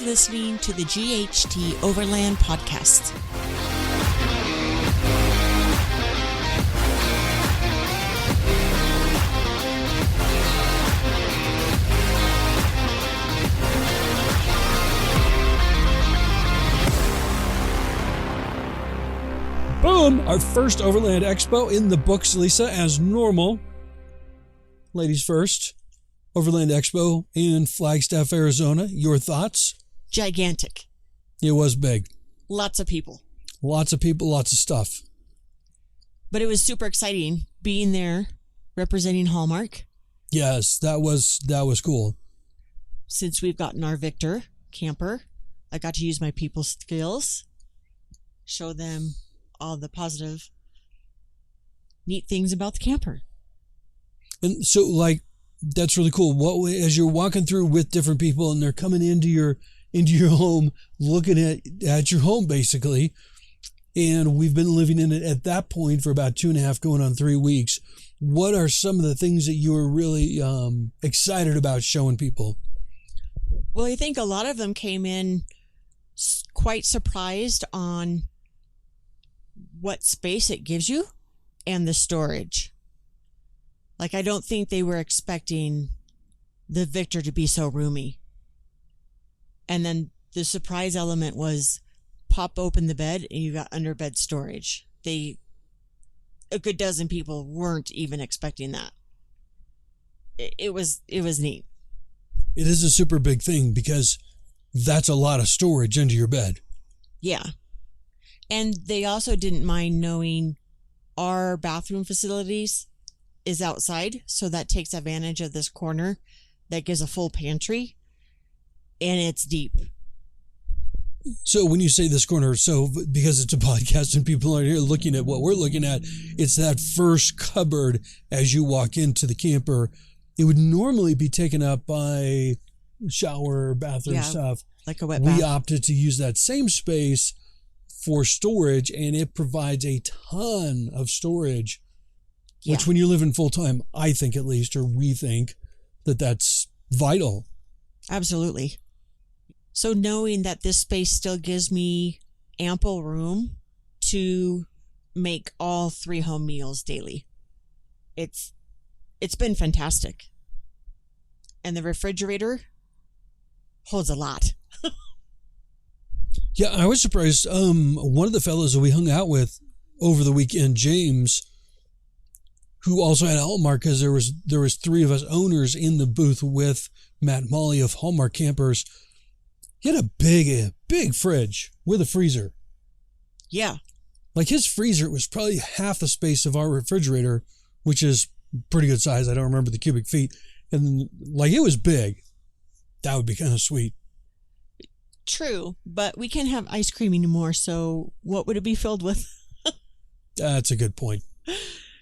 listening to the GHT Overland podcast. Boom! Our first Overland Expo in the books, Lisa, as normal. Ladies first. Overland Expo in Flagstaff, Arizona. Your thoughts? Gigantic. It was big. Lots of people. Lots of people, lots of stuff. But it was super exciting being there, representing Hallmark. Yes, that was cool. Since we've gotten our Victor camper, I got to use my people skills, show them all the positive, neat things about the camper. And so, like, that's really cool. What, as you're walking through with different people and they're coming into your home, looking at your home basically, and we've been living in it at that point for about 2.5 going on 3 weeks. What are some of the things that you were really excited about showing people? Well, I think a lot of them came in quite surprised on what space it gives you and the storage. Like, I don't think they were expecting the Victor to be so roomy. And then the surprise element was pop open the bed and you got underbed storage. A good dozen people weren't even expecting that. It was neat. It is a super big thing because that's a lot of storage under your bed. Yeah. And they also didn't mind knowing our bathroom facilities is outside, so that takes advantage of this corner that gives a full pantry, and it's deep. So when you say this corner, so because it's a podcast and people are here looking at what we're looking at, it's that first cupboard as you walk into the camper. It would normally be taken up by shower, bathroom stuff. Like a wet bath. We opted to use that same space for storage, and it provides a ton of storage. Which, when you're living full time, I think at least, or we think, that's vital. Absolutely. So knowing that this space still gives me ample room to make all 3 home meals daily, it's been fantastic. And the refrigerator holds a lot. Yeah, I was surprised. One of the fellows that we hung out with over the weekend, James, who also had Hallmark, because there was 3 of us owners in the booth with Matt Molly of Hallmark Campers. He had a big fridge with a freezer. Yeah. Like, his freezer was probably half the space of our refrigerator, which is pretty good size. I don't remember the cubic feet. And, like, it was big. That would be kind of sweet. True, but we can't have ice cream anymore, so what would it be filled with? That's a good point.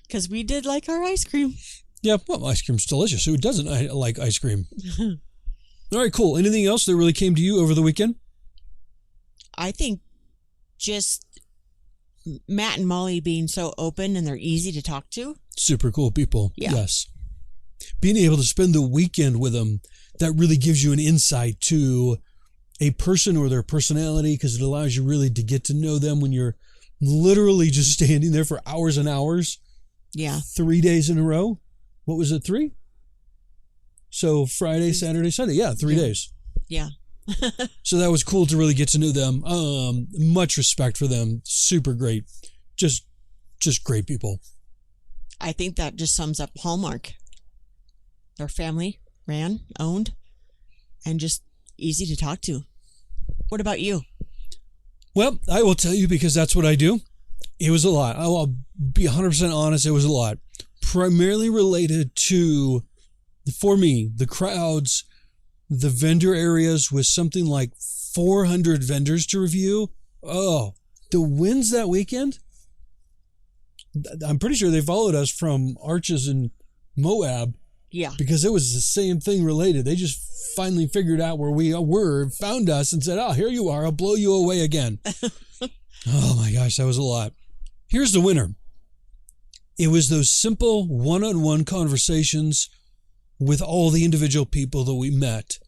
Because we did like our ice cream. Yeah, well, ice cream's delicious. Who doesn't like ice cream? All right, cool. Anything else that really came to you over the weekend? I think just Matt and Molly being so open and they're easy to talk to. Super cool people. Yeah. Yes. Being able to spend the weekend with them, that really gives you an insight to a person or their personality, because it allows you really to get to know them when you're literally just standing there for hours and hours. Yeah. 3 days in a row. What was it, 3? So Friday, Saturday, Sunday. Yeah, 3 days. Yeah. So that was cool to really get to know them. Much respect for them. Super great. Just great people. I think that just sums up Hallmark. Their family, ran, owned, and just easy to talk to. What about you? Well, I will tell you, because that's what I do. It was a lot. I'll be 100% honest. It was a lot. Primarily related to, for me, the crowds, the vendor areas, with something like 400 vendors to review. Oh, the wins that weekend. I'm pretty sure they followed us from Arches and Moab. Yeah. Because it was the same thing related. They just finally figured out where we were, found us, and said, oh, here you are. I'll blow you away again. Oh my gosh, that was a lot. Here's the winner. It was those simple one-on-one conversations with all the individual people that we met.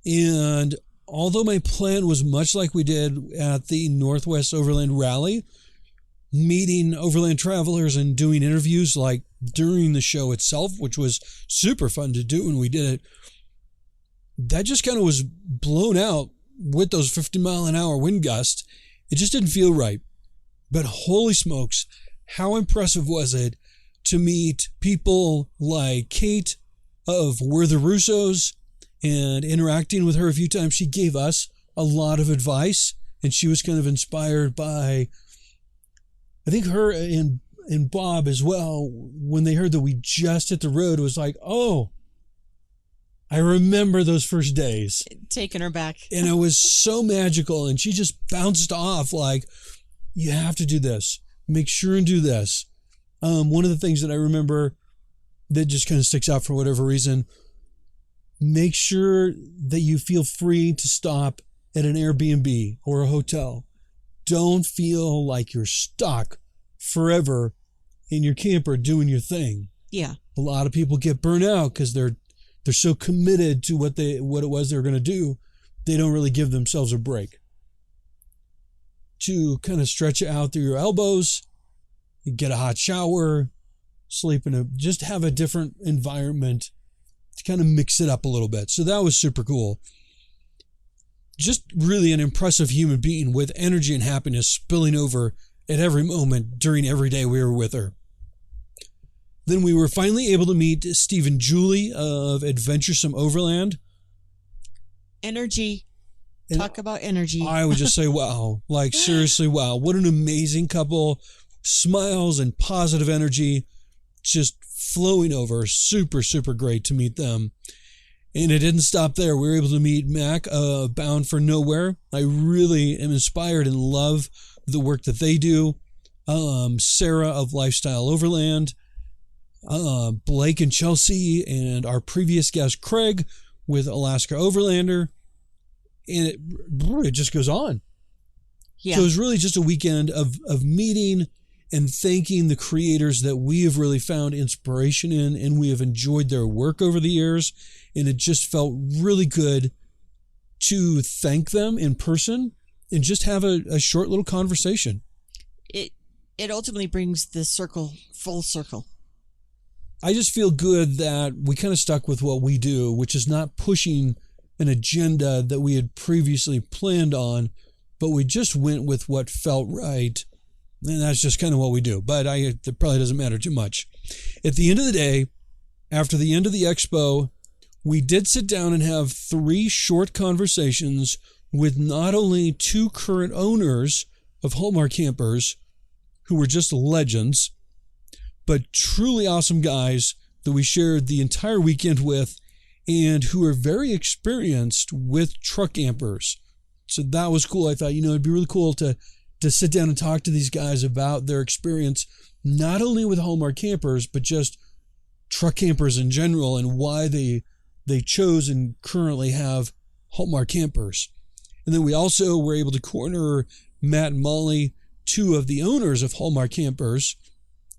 And although my plan was much like we did at the Northwest Overland Rally, meeting overland travelers and doing interviews like during the show itself, which was super fun to do when we did it, that just kind of was blown out with those 50-mile-an-hour wind gusts. It just didn't feel right. But holy smokes, how impressive was it to meet people like Kate of We're the Russos, and interacting with her a few times. She gave us a lot of advice, and she was kind of inspired by, I think, her and Bob as well. When they heard that we just hit the road, it was like, oh, I remember those first days. Taking her back. And it was so magical, and she just bounced off like, you have to do this. Make sure and do this. One of the things that I remember that just kind of sticks out for whatever reason, make sure that you feel free to stop at an Airbnb or a hotel. Don't feel like you're stuck forever in your camper doing your thing. Yeah. A lot of people get burnt out because they're so committed to what it was they're going to do, they don't really give themselves a break. To kind of stretch it out through your elbows, get a hot shower, just have a different environment to kind of mix it up a little bit. So that was super cool. Just really an impressive human being with energy and happiness spilling over at every moment during every day we were with her. Then we were finally able to meet Steve and Julie of Adventuresome Overland. Energy. Talk about energy. I would just say, wow. Like, seriously, wow. What an amazing couple. Smiles and positive energy just flowing over. Super, super great to meet them. And it didn't stop there. We were able to meet Mac, Bound for Nowhere. I really am inspired and love the work that they do. Sarah of Lifestyle Overland. Blake and Chelsea, and our previous guest, Craig, with Alaska Overlander. And it just goes on. Yeah. So it was really just a weekend of meeting and thanking the creators that we have really found inspiration in, and we have enjoyed their work over the years. And it just felt really good to thank them in person and just have a short little conversation. It ultimately brings the circle full circle. I just feel good that we kind of stuck with what we do, which is not pushing an agenda that we had previously planned on, but we just went with what felt right. And that's just kind of what we do. But it probably doesn't matter too much. At the end of the day, after the end of the expo, we did sit down and have 3 short conversations with not only 2 current owners of Hallmark campers who were just legends, but truly awesome guys that we shared the entire weekend with and who are very experienced with truck campers. So that was cool. I thought, it'd be really cool to sit down and talk to these guys about their experience, not only with Hallmark campers, but just truck campers in general and why they chose and currently have Hallmark campers. And then we also were able to corner Matt Molly, 2 of the owners of Hallmark campers.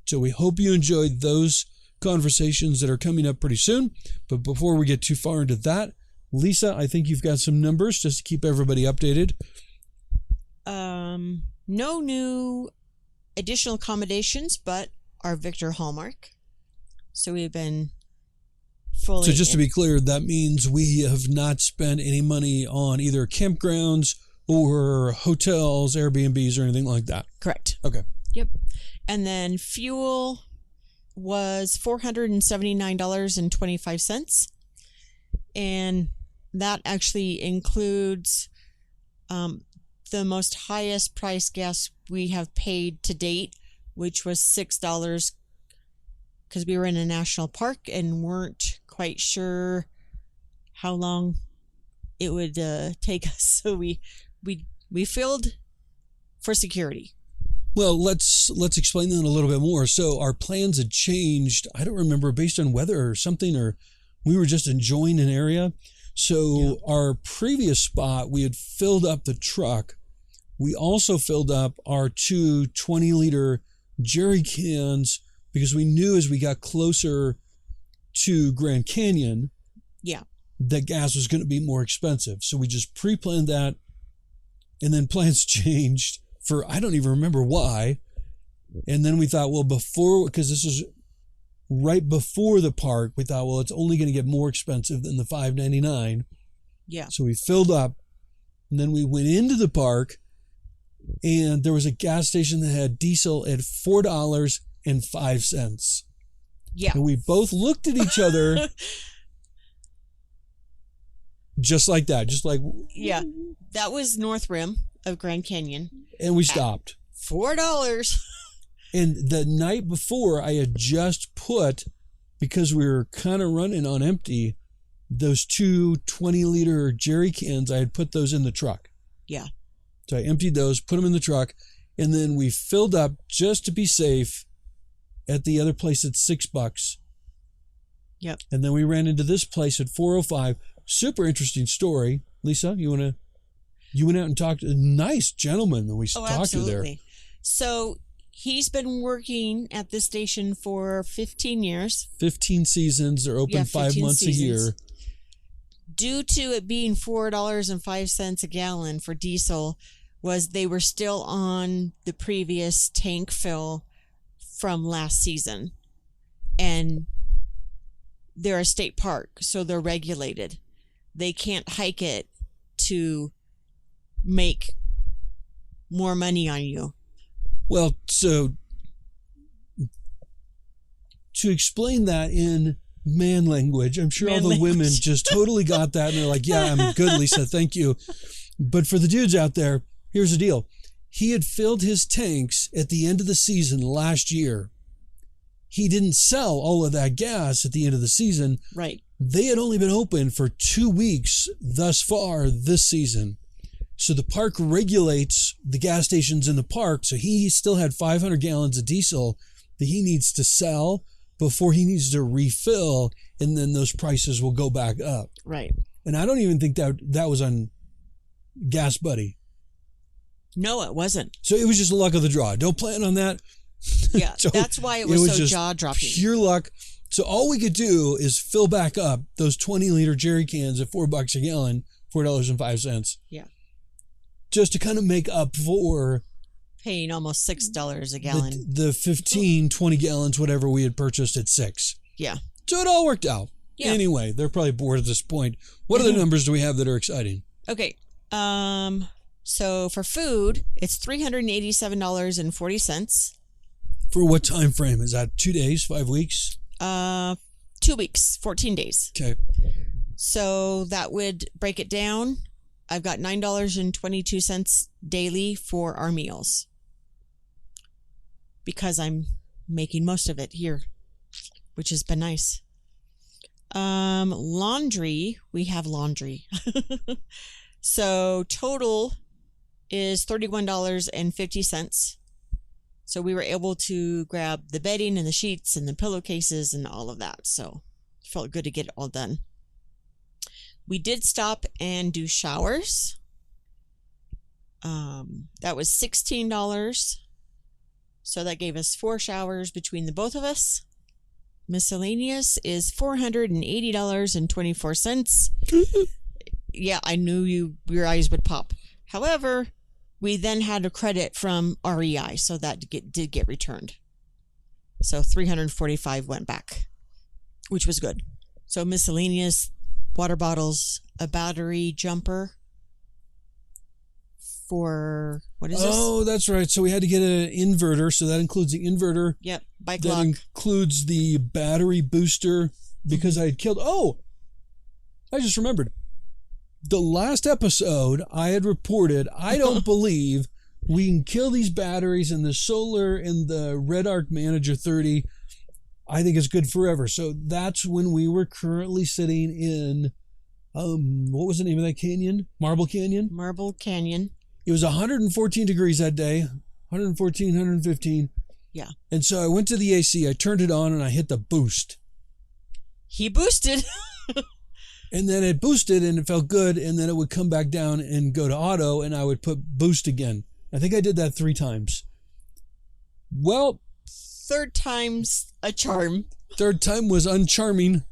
So we hope you enjoyed those conversations that are coming up pretty soon. But before we get too far into that, Lisa, I think you've got some numbers just to keep everybody updated. No new additional accommodations, but our Victor Hallmark. So we've been fully... So just to be clear, that means we have not spent any money on either campgrounds or hotels, Airbnbs, or anything like that. Correct. Okay. Yep. And then fuel was $479.25. And that actually includes the most highest price gas we have paid to date, which was $6, because we were in a national park and weren't quite sure how long it would take us. So we filled for security. Well, let's explain that a little bit more. So our plans had changed. I don't remember, based on weather or something, or we were just enjoying an area. So Our previous spot, we had filled up the truck. We also filled up our 2 20-liter jerry cans because we knew as we got closer to Grand Canyon, that gas was going to be more expensive. So we just pre-planned that, and then plans changed for, I don't even remember why. And then we thought, well, because this is right before the park, we thought, well, it's only going to get more expensive than the $5.99. Yeah. So we filled up, and then we went into the park, and there was a gas station that had diesel at $4.05. Yeah. And we both looked at each other just like that. Just like... Yeah. That was North Rim of Grand Canyon. And we stopped. $4. And the night before, I had just put, because we were kind of running on empty, those 2 20-liter jerry cans, I had put those in the truck. Yeah. So I emptied those, put them in the truck, and then we filled up just to be safe at the other place at $6. Yep. And then we ran into this place at $4.05. Super interesting story. Lisa, you went out and talked to a nice gentleman that we talked to there. So he's been working at this station for 15 years. 15 seasons. They're open 5 months a year. Due to it being $4.05 a gallon for diesel, they were still on the previous tank fill from last season. And they're a state park, so they're regulated. They can't hike it to make more money on you. Well, so to explain that in man language, I'm sure all the women just totally got that, and they're like, yeah, I'm good, Lisa, thank you. But for the dudes out there, here's the deal. He had filled his tanks at the end of the season last year. He didn't sell all of that gas at the end of the season. Right. They had only been open for 2 weeks thus far this season. So the park regulates the gas stations in the park. So he still had 500 gallons of diesel that he needs to sell before he needs to refill. And then those prices will go back up. Right. And I don't even think that was on Gas Buddy. No, it wasn't. So it was just luck of the draw. Don't plan on that. Yeah, So that's why it was so jaw-dropping. Pure luck. So all we could do is fill back up those 20-liter jerry cans at $4 a gallon, $4.05. Yeah. Just to kind of make up for paying almost $6 a gallon. The 15, 20 gallons, whatever we had purchased at $6. Yeah. So it all worked out. Yeah. Anyway, they're probably bored at this point. What other numbers do we have that are exciting? Okay. So for food, it's $387.40. For what time frame? Is that 2 days, 5 weeks? 2 weeks, 14 days. Okay. So that would break it down. I've got $9.22 daily for our meals because I'm making most of it here, which has been nice. Laundry, we have laundry. So total is $31.50. So we were able to grab the bedding and the sheets and the pillowcases and all of that. So it felt good to get it all done. We did stop and do showers. That was $16. So that gave us 4 showers between the both of us. Miscellaneous is $480.24. Yeah, I knew your eyes would pop. However, we then had a credit from REI, so that did get returned. So $345 went back, which was good. So miscellaneous, water bottles, a battery jumper for, what is this? Oh, that's right. So we had to get an inverter. So that includes the inverter. Yep, bike that lock. Includes the battery booster because I had killed. Oh, I just remembered. The last episode I had reported, I don't believe we can kill these batteries in the solar and the Red Arc Manager 30. I think it's good forever. So that's when we were currently sitting in, what was the name of that canyon? Marble Canyon? Marble Canyon. It was 114 degrees that day, 114, 115. Yeah. And so I went to the AC, I turned it on, and I hit the boost. He boosted. And then it boosted and it felt good, and then it would come back down and go to auto, and I would put boost again. I think I did that 3 times. Well, third time's a charm. Third time was uncharming.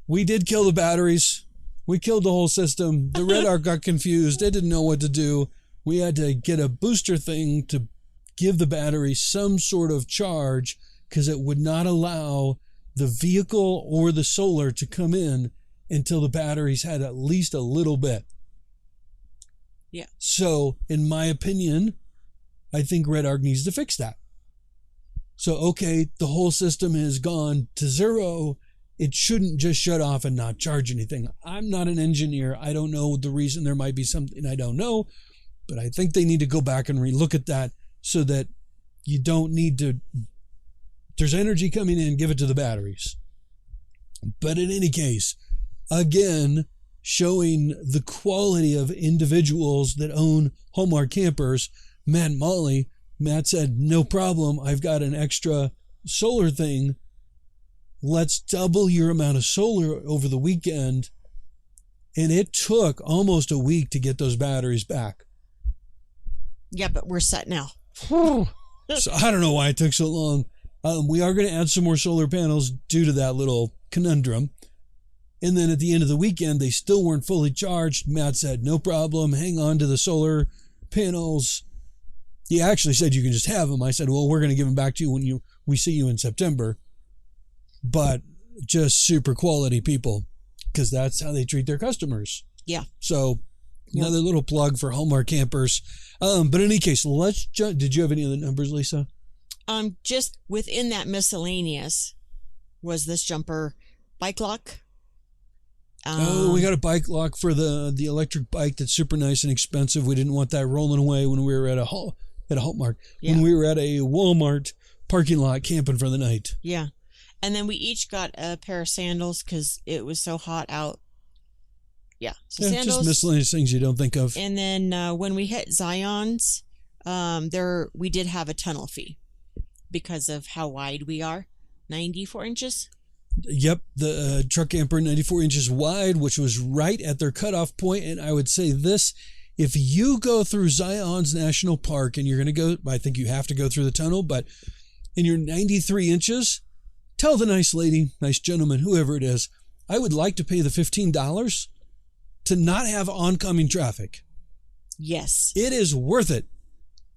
We did kill the batteries. We killed the whole system. The red arc got confused. It didn't know what to do. We had to get a booster thing to give the battery some sort of charge because it would not allow the vehicle or the solar to come in until the batteries had at least a little bit. Yeah. So, in my opinion, I think Red Arc needs to fix that. So, okay, the whole system has gone to zero. It shouldn't just shut off and not charge anything. I'm not an engineer. I don't know the reason. There might be something I don't know, but I think they need to go back and relook at that so that you don't need to, there's energy coming in, give it to the batteries. But in any case, again, showing the quality of individuals that own Hallmark campers. Matt Molly, Matt said, no problem. I've got an extra solar thing. Let's double your amount of solar over the weekend. And it took almost a week to get those batteries back. Yeah, but we're set now. So I don't know why it took so long. We are going to add some more solar panels due to that little conundrum. And then at the end of the weekend, they still weren't fully charged. Matt said, no problem. Hang on to the solar panels. He actually said you can just have them. I said, well, we're going to give them back to you when we see you in September. But just super quality people, because that's how they treat their customers. Yeah. So another little plug for Hallmark campers. But in any case, did you have any other numbers, Lisa? Just within that miscellaneous was this jumper bike lock. We got a bike lock for the electric bike that's super nice and expensive. We didn't want that rolling away when we were at a Hallmark. Yeah. When we were at a Walmart parking lot camping for the night. Yeah. And then we each got a pair of sandals because it was so hot out. Yeah. So sandals. Just miscellaneous things you don't think of. And then when we hit Zion's, we did have a tunnel fee because of how wide we are. 94 inches. Yep, the truck camper 94 inches wide, which was right at their cutoff point. And I would say this, if you go through Zion's National Park and you're going to go, I think you have to go through the tunnel, but in your 93 inches, tell the nice lady, nice gentleman, whoever it is, I would like to pay the $15 to not have oncoming traffic. Yes. It is worth it.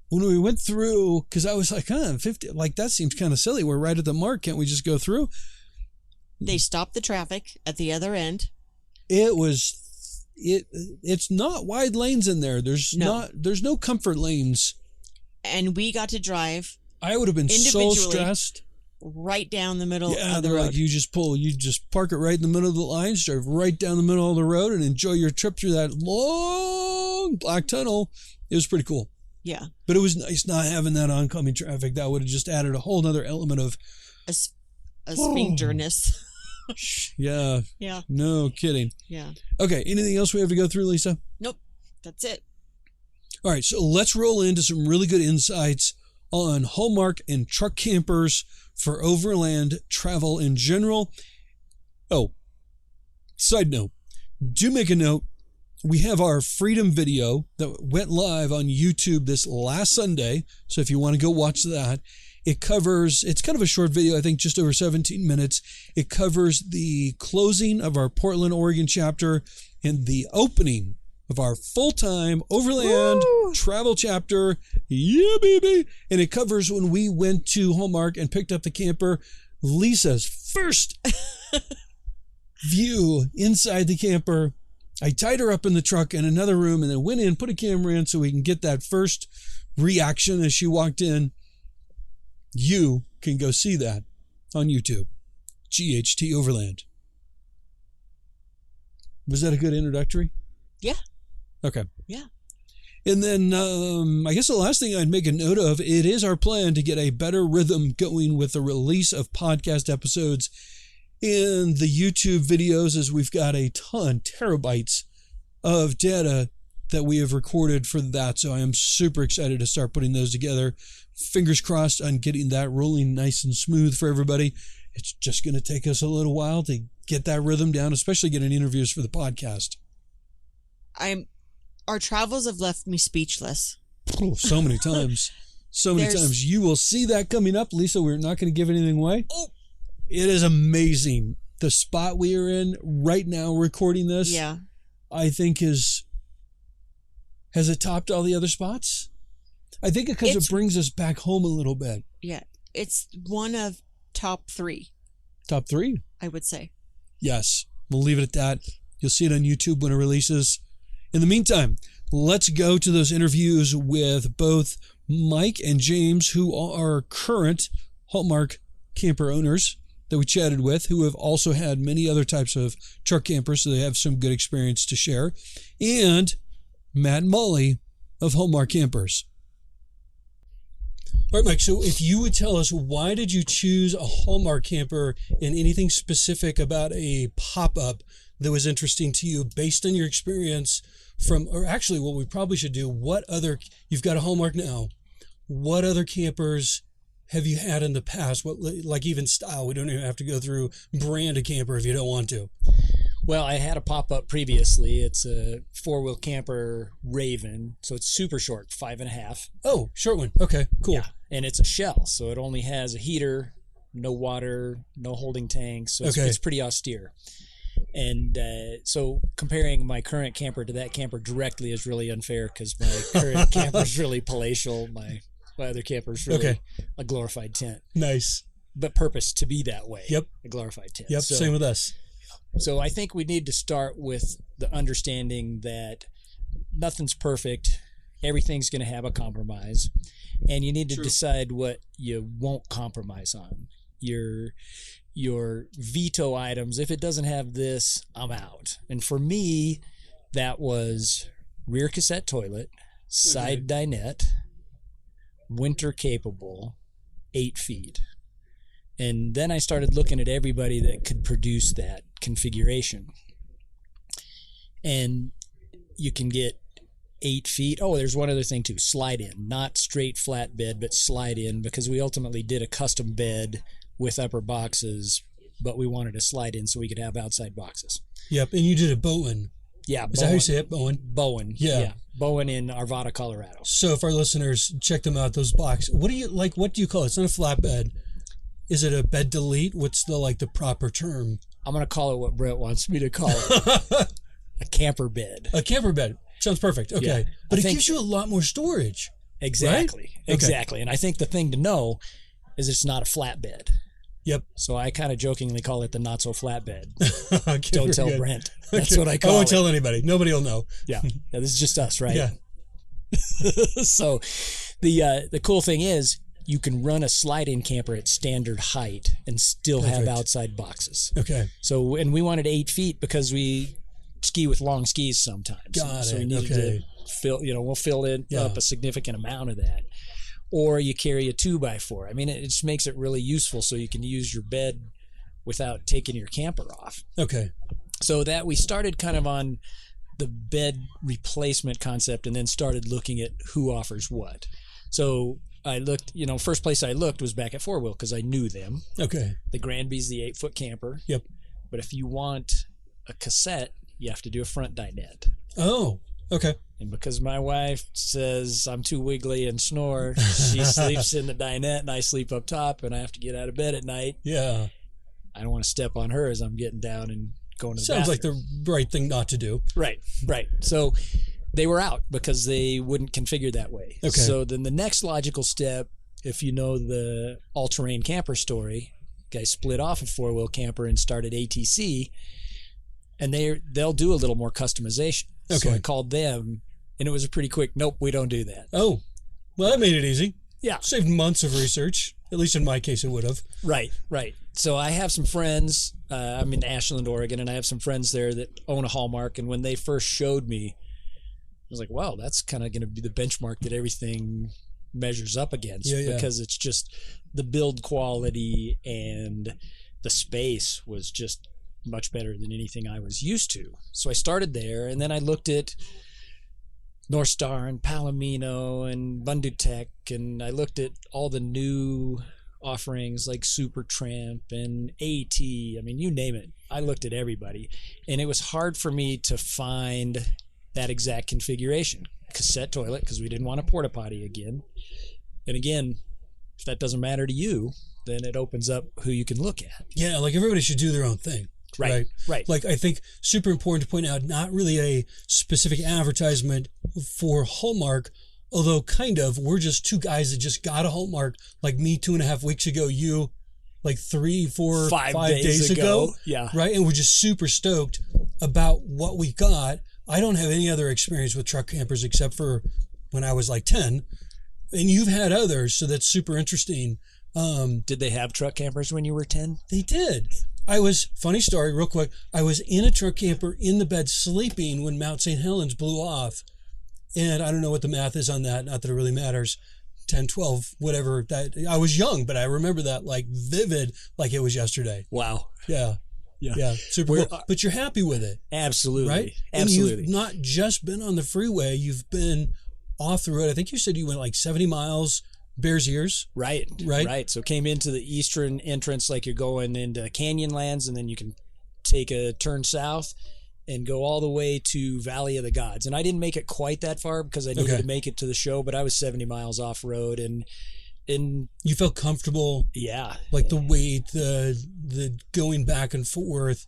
When we went through, because I was like, 50, like that seems kind of silly. We're right at the mark. Can't we just go through? They stopped the traffic at the other end. It's not wide lanes in there. There's no comfort lanes. And we got to drive. I would have been so stressed. Right down the middle of the road. Like, you just park it right in the middle of the lines, drive right down the middle of the road and enjoy your trip through that long black tunnel. It was pretty cool. Yeah. But it was nice not having that oncoming traffic. That would have just added a whole other element of a sphincterness. Yeah. Yeah. No kidding. Yeah. Okay. Anything else we have to go through, Lisa? Nope. That's it. All right. So let's roll into some really good insights on Hallmark and truck campers for overland travel in general. Oh, side note. Do make a note. We have our Freedom video that went live on YouTube this last Sunday. So if you want to go watch that, it's kind of a short video, I think just over 17 minutes. It covers the closing of our Portland, Oregon chapter and the opening of our full-time Overland travel chapter. Yeah, baby. And it covers when we went to Hallmark and picked up the camper. Lisa's first view inside the camper. I tied her up in the truck in another room and then went in, put a camera in so we can get that first reaction as she walked in. You can go see that on YouTube. GHT Overland. Was that a good introductory? Yeah. Okay. Yeah. And then I guess the last thing I'd make a note of, it is our plan to get a better rhythm going with the release of podcast episodes in the YouTube videos, as we've got a ton, terabytes of data that we have recorded for that. So I am super excited to start putting those together. Fingers crossed on getting that rolling nice and smooth for everybody. It's just going to take us a little while to get that rhythm down, especially getting interviews for the podcast. Our travels have left me speechless. Oh, so many times. So many times. You will see that coming up. Lisa, we're not going to give anything away. Oh. It is amazing. the spot we are in right now recording this, I think has it topped all the other spots? I think because it brings us back home a little bit. Yeah. It's one of top 3. Top 3? I would say. Yes. We'll leave it at that. You'll see it on YouTube when it releases. In the meantime, let's go to those interviews with both Mike and James, who are current Hallmark camper owners that we chatted with, who have also had many other types of truck campers, so they have some good experience to share, and Matt Molly of Hallmark Campers. All right, Mike, so if you would tell us, why did you choose a Hallmark camper, and anything specific about a pop-up that was interesting to you based on your experience from, or actually what we probably should do, you've got a Hallmark now, what other campers have you had in the past? What, like even style? We don't even have to go through brand of camper if you don't want to. Well, I had a pop-up previously. It's a 4-wheel camper Raven, so it's super short, 5.5. Oh, short one. Okay, cool. Yeah, and it's a shell, so it only has a heater, no water, no holding tanks, so it's pretty austere. And so comparing my current camper to that camper directly is really unfair, because my current camper is really palatial. My other camper is really a glorified tent. Nice. But purposed to be that way. Yep. A glorified tent. Yep, same with us. So I think we need to start with the understanding that nothing's perfect. Everything's going to have a compromise. And you need to decide what you won't compromise on. Your veto items, if it doesn't have this, I'm out. And for me, that was rear cassette toilet, side dinette, winter capable, 8 feet. And then I started looking at everybody that could produce that configuration. And you can get 8 feet. Oh, there's one other thing too, slide in, not straight flatbed, but slide in, because we ultimately did a custom bed with upper boxes, but we wanted to slide in so we could have outside boxes. Yep, and you did a Bowen. Yeah, Is that how you say it, Bowen? Bowen. Yeah. Bowen in Arvada, Colorado. So if our listeners check them out, those boxes, what do you call it? It's not a flatbed. Is it a bed delete? What's the proper term? I'm going to call it what Brett wants me to call it. A camper bed. A camper bed. Sounds perfect. Okay. Yeah, but it gives you a lot more storage. Exactly. Right? Exactly. And I think the thing to know is it's not a flatbed. Yep. So I kind of jokingly call it the not so flatbed. Don't tell Brent. That's what I call it. I won't tell anybody. Nobody will know. Yeah. This is just us, right? Yeah. So the cool thing is you can run a slide-in camper at standard height and still have outside boxes. Okay. So, and we wanted 8 feet because we ski with long skis sometimes. Got so it. we needed to fill, we'll fill up a significant amount of that. Or you carry a 2x4. I mean, it just makes it really useful so you can use your bed without taking your camper off. Okay. So that we started kind of on the bed replacement concept and then started looking at who offers what. So I looked, first place I looked was back at 4-wheel because I knew them. Okay. The Granby's the 8-foot camper. Yep. But if you want a cassette, you have to do a front dinette. Oh, okay. And because my wife says I'm too wiggly and snore, she sleeps in the dinette and I sleep up top and I have to get out of bed at night. Yeah. I don't want to step on her as I'm getting down and going to the Sounds bathroom. like the right thing not to do. Right. So they were out because they wouldn't configure that way. Okay. So then the next logical step, if you know the all-terrain camper story, guys split off a 4-wheel camper and started ATC, and they'll do a little more customization. Okay. So I called them, and it was a pretty quick, nope, we don't do that. Oh, well, that made it easy. Yeah. Saved months of research. At least in my case, it would have. Right. So I have some friends. I'm in Ashland, Oregon, and I have some friends there that own a Hallmark. And when they first showed me, I was like, wow, that's kind of going to be the benchmark that everything measures up against. Yeah. Because it's just the build quality and the space was just much better than anything I was used to. So I started there, and then I looked at North Star and Palomino and Bundutech, and I looked at all the new offerings like Supertramp and AT. I mean, you name it. I looked at everybody, and it was hard for me to find that exact configuration. Cassette toilet, because we didn't want a porta potty again. And again, if that doesn't matter to you, then it opens up who you can look at. Yeah, like everybody should do their own thing. Right. Like I think super important to point out, not really a specific advertisement for Hallmark, although kind of. We're just two guys that just got a Hallmark, like me 2.5 weeks ago, you like 3, 4, 5 days ago. Yeah. Right. And we're just super stoked about what we got. I don't have any other experience with truck campers except for when I was like 10, and you've had others. So that's super interesting. Did they have truck campers when you were 10? They did. Funny story, real quick. I was in a truck camper in the bed sleeping when Mount St. Helens blew off. And I don't know what the math is on that. Not that it really matters. 10, 12, whatever. That I was young, but I remember that like vivid, like it was yesterday. Wow. Yeah. Super cool. But you're happy with it. Absolutely. Right? Absolutely. And you've not just been on the freeway. You've been off the road. I think you said you went like 70 miles. Bears Ears. Right. So came into the eastern entrance like you're going into Canyonlands, and then you can take a turn south and go all the way to Valley of the Gods. And I didn't make it quite that far because I needed to make it to the show, but I was 70 miles off road, and you felt comfortable. Yeah. Like the weight, the going back and forth.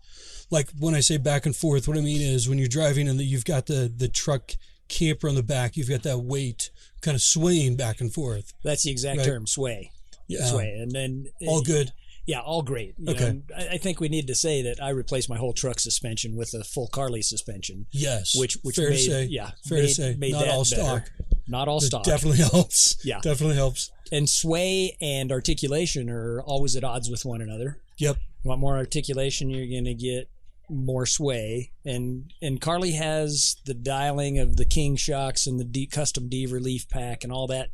Like when I say back and forth, what I mean is when you're driving and you've got the truck camper on the back, you've got that weight kind of swaying back and forth. That's the exact term, sway. Yeah. Sway. And then all good. Yeah, all great. You know, I think we need to say that I replaced my whole truck suspension with a full Carly suspension. Yes. Which fair made, to say. Yeah. Fair to say. Made Not that all better. stock. Not all stock. Definitely helps. Yeah. Definitely helps. And sway and articulation are always at odds with one another. Yep. You want more articulation, you're going to get more sway. And Carly has the dialing of the King shocks and the custom D relief pack and all that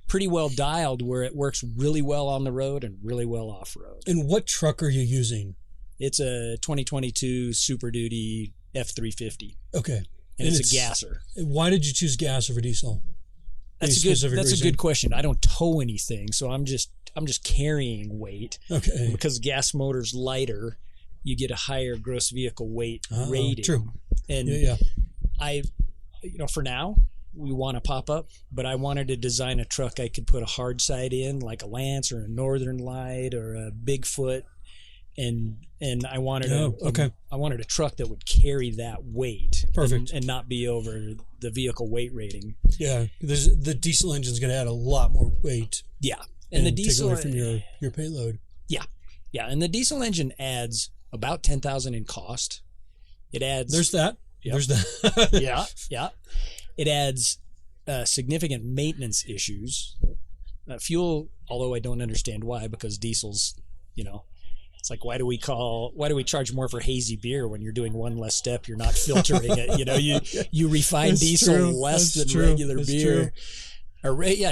pretty well dialed where it works really well on the road and really well off road. And what truck are you using? It's a 2022 Super Duty F350. Okay. And it's a gasser. Why did you choose gas over diesel? That's a good question. I don't tow anything, so I'm just carrying weight. Okay. Because gas motor's lighter, you get a higher gross vehicle weight rating. True. And yeah. For now, we want a pop-up, but I wanted to design a truck I could put a hard side in, like a Lance or a Northern Light or a Bigfoot, and I wanted I wanted a truck that would carry that weight. Perfect. And not be over the vehicle weight rating. Yeah, the diesel engine's going to add a lot more weight. Yeah, and the diesel take away from your payload. Yeah, and the diesel engine adds about $10,000 in cost. It adds. There's that. Yep. There's that. Yeah. It adds significant maintenance issues. Fuel, although I don't understand why, because diesel's, it's like, why do we charge more for hazy beer when you're doing one less step? You're not filtering it. You refine diesel less than regular beer.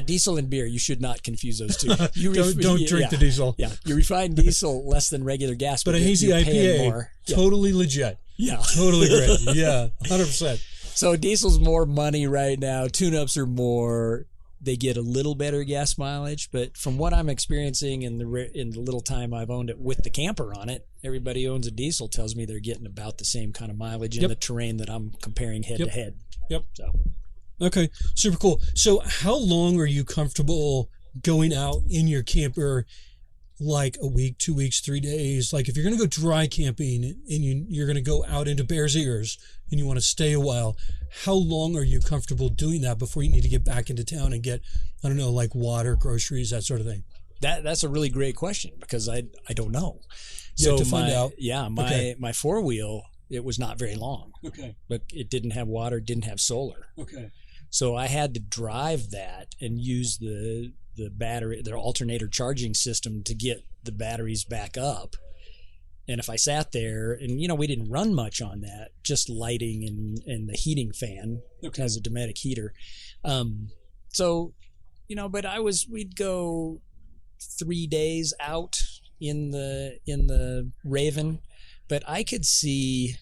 Diesel and beer. You should not confuse those two. Don't drink the diesel. Yeah, you refine diesel less than regular gas, but a hazy IPA, more. Totally legit. Yeah, totally great. Yeah, 100%. So diesel's more money right now. Tune-ups are more. They get a little better gas mileage, but from what I'm experiencing in the little time I've owned it with the camper on it, everybody who owns a diesel tells me they're getting about the same kind of mileage in the terrain that I'm comparing head to head. Yep. So. Okay, super cool. So how long are you comfortable going out in your camper? Like a week, 2 weeks, 3 days? Like if you're going to go dry camping and you're going to go out into Bears Ears and you want to stay a while, how long are you comfortable doing that before you need to get back into town and get, I don't know, like water, groceries, that sort of thing? That's a really great question because I don't know. You have to find out. Yeah, my four-wheel, it was not very long. Okay. But it didn't have water, didn't have solar. Okay. So I had to drive that and use the battery, their alternator charging system to get the batteries back up. And if I sat there and, we didn't run much on that, just lighting and the heating fan as a Dometic heater. So, but we'd go 3 days out in the Raven, but I could see,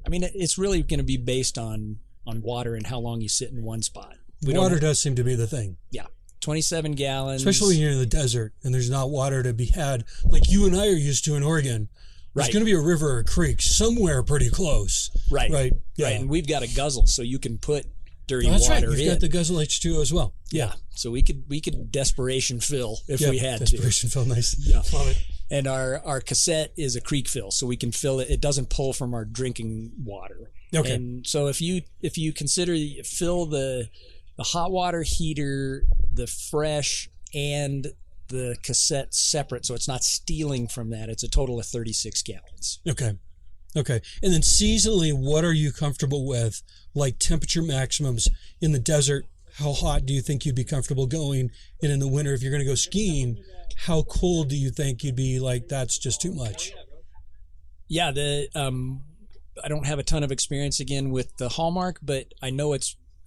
it's really going to be based on water and how long you sit in one spot. Water does seem to be the thing. Yeah. 27 gallons. Especially when you're in the desert and there's not water to be had like you and I are used to in Oregon. There's going to be a river or a creek somewhere pretty close. Right. Right. Yeah. Right. And we've got a guzzle, so you can put dirty Oh, that's water right. You've in. got the Guzzle H2O as well. Yeah. So we could desperation fill if we had desperation to. fill, nice. Yeah. Love it. And our cassette is a creek fill, so we can fill it. It doesn't pull from our drinking water. Okay. And so if you consider fill the hot water heater, the fresh, and the cassette separate, so it's not stealing from that, it's a total of 36 gallons. Okay. And then seasonally, what are you comfortable with? Like temperature maximums in the desert, how hot do you think you'd be comfortable going? And in the winter, if you're going to go skiing, how cold do you think you'd be like, that's just too much? Yeah, I don't have a ton of experience again with the Hallmark, but I know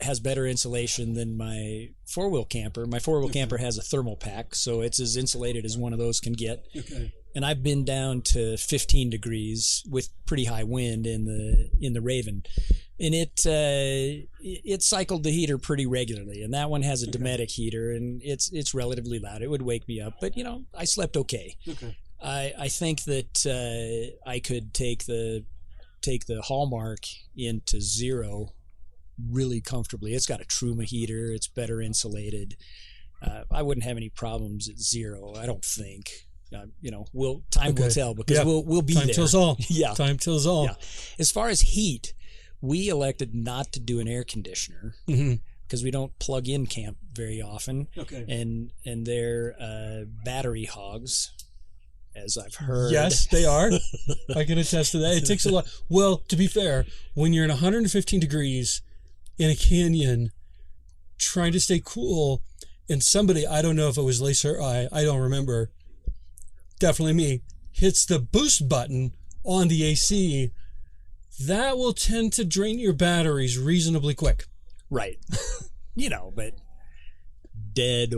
has better insulation than my four-wheel camper. My four-wheel camper has a thermal pack, so it's as insulated as one of those can get. Okay. And I've been down to 15 degrees with pretty high wind in the Raven, and it cycled the heater pretty regularly. And that one has a Dometic heater, and it's relatively loud. It would wake me up, but I slept okay. Okay. I think that I could take the Hallmark into 0 really comfortably. It's got a Truma heater. It's better insulated. I wouldn't have any problems at 0. I don't think. Time will tell, because we'll be Time there. tells all. Yeah. Time tells all. Yeah. As far as heat, we elected not to do an air conditioner because we don't plug in camp very often. Okay. And they're battery hogs, as I've heard. Yes, they are. I can attest to that. It takes a lot. Well, to be fair, when you're in 115 degrees in a canyon trying to stay cool, and somebody, I don't know if it was Lisa or I don't remember, definitely me, hits the boost button on the AC, that will tend to drain your batteries reasonably quick. Right. But dead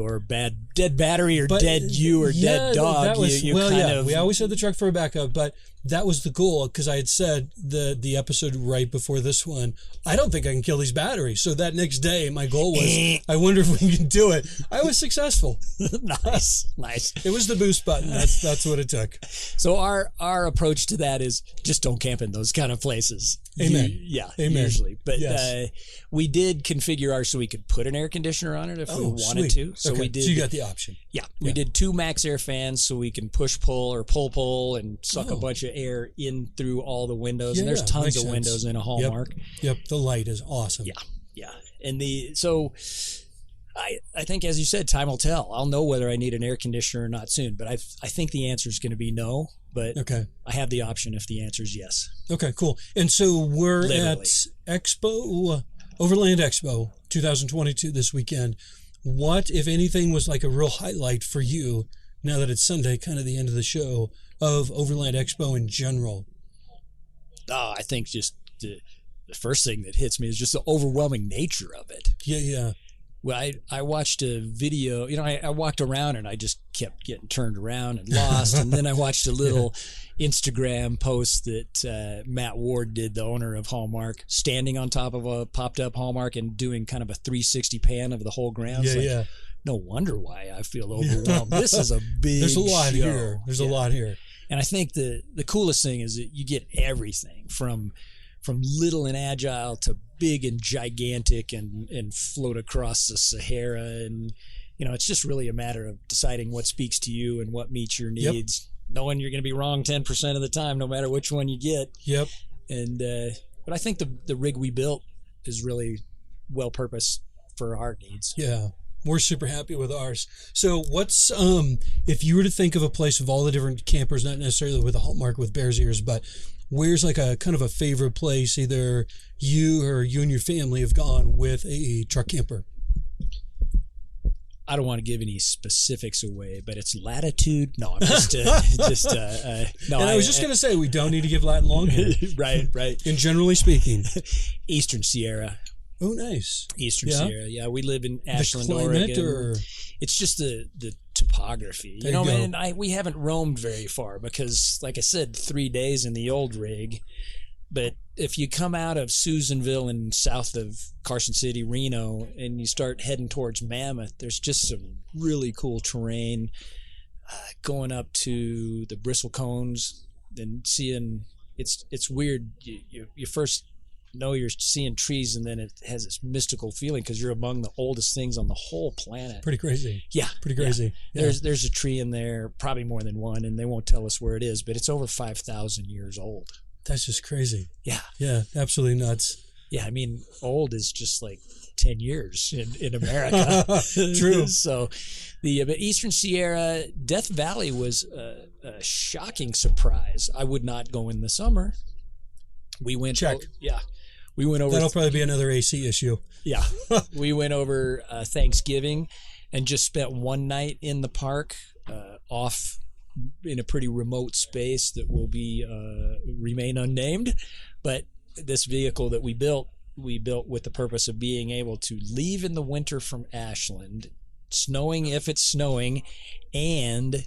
battery or dead you or dead dog. That was, you we always had the truck for a backup, but that was the goal, because I had said the episode right before this one, I don't think I can kill these batteries. So that next day, my goal was, I wonder if we can do it. I was successful. Nice. It was the boost button. That's what it took. So our approach to that is just don't camp in those kind of places. Amen. Amen. Usually. But yes. We did configure ours so we could put an air conditioner on it if we wanted sweet. to. So we did. So you got the option. Yeah. We did 2 max air fans so we can push-pull or pull and suck a bunch of air in through all the windows. And there's tons of windows in a Hallmark. Yep. The light is awesome. Yeah. And I think, as you said, time will tell. I'll know whether I need an air conditioner or not soon. But I think the answer is going to be no. But I have the option if the answer is yes. Okay, cool. And so we're Literally. at Overland Expo 2022 this weekend. What, if anything, was like a real highlight for you, now that it's Sunday, kind of the end of the show, of Overland Expo in general? I think just the first thing that hits me is just the overwhelming nature of it. Yeah. Well, I watched a video, I walked around and I just kept getting turned around and lost. And then I watched a little Instagram post that Matt Ward did, the owner of Hallmark, standing on top of a popped up Hallmark and doing kind of a 360 pan of the whole grounds. No wonder why I feel overwhelmed. This is a big There's a lot show. here. There's a lot here. And I think the coolest thing is that you get everything from little and agile to big and gigantic and float across the Sahara. And, it's just really a matter of deciding what speaks to you and what meets your needs, knowing you're going to be wrong 10% of the time, no matter which one you get. Yep. And, but I think the rig we built is really well-purposed for our needs. Yeah. We're super happy with ours. So what's, if you were to think of a place of all the different campers, not necessarily with a Hallmark with Bear's Ears, but where's like a kind of a favorite place either you or you and your family have gone with a truck camper? I don't want to give any specifics away, but it's latitude. No, I'm just, no. And I was just going to say, we don't need to give Latin long here. Right. And generally speaking. Eastern Sierra. Oh, nice. Eastern Sierra. Yeah, we live in Ashland, the climate, Oregon. or? It's just the topography. There you go. And we haven't roamed very far because, like I said, 3 days in the old rig. But if you come out of Susanville and south of Carson City, Reno, and you start heading towards Mammoth, there's just some really cool terrain. Going up to the Bristlecones and seeing, it's weird. You first know you're seeing trees, and then it has this mystical feeling because you're among the oldest things on the whole planet. Pretty crazy. Yeah. Pretty crazy. Yeah. Yeah. There's a tree in there, probably more than one, and they won't tell us where it is, but it's over 5,000 years old. That's just crazy. Yeah. Yeah, absolutely nuts. Yeah, I mean, old is just like 10 years in America. True. So but Eastern Sierra, Death Valley was a shocking surprise. I would not go in the summer. We went. Check. We went over. That'll probably be another AC issue. Yeah. We went over Thanksgiving and just spent one night in the park off in a pretty remote space that will be remain unnamed. But this vehicle that we built with the purpose of being able to leave in the winter from Ashland, snowing if it's snowing, and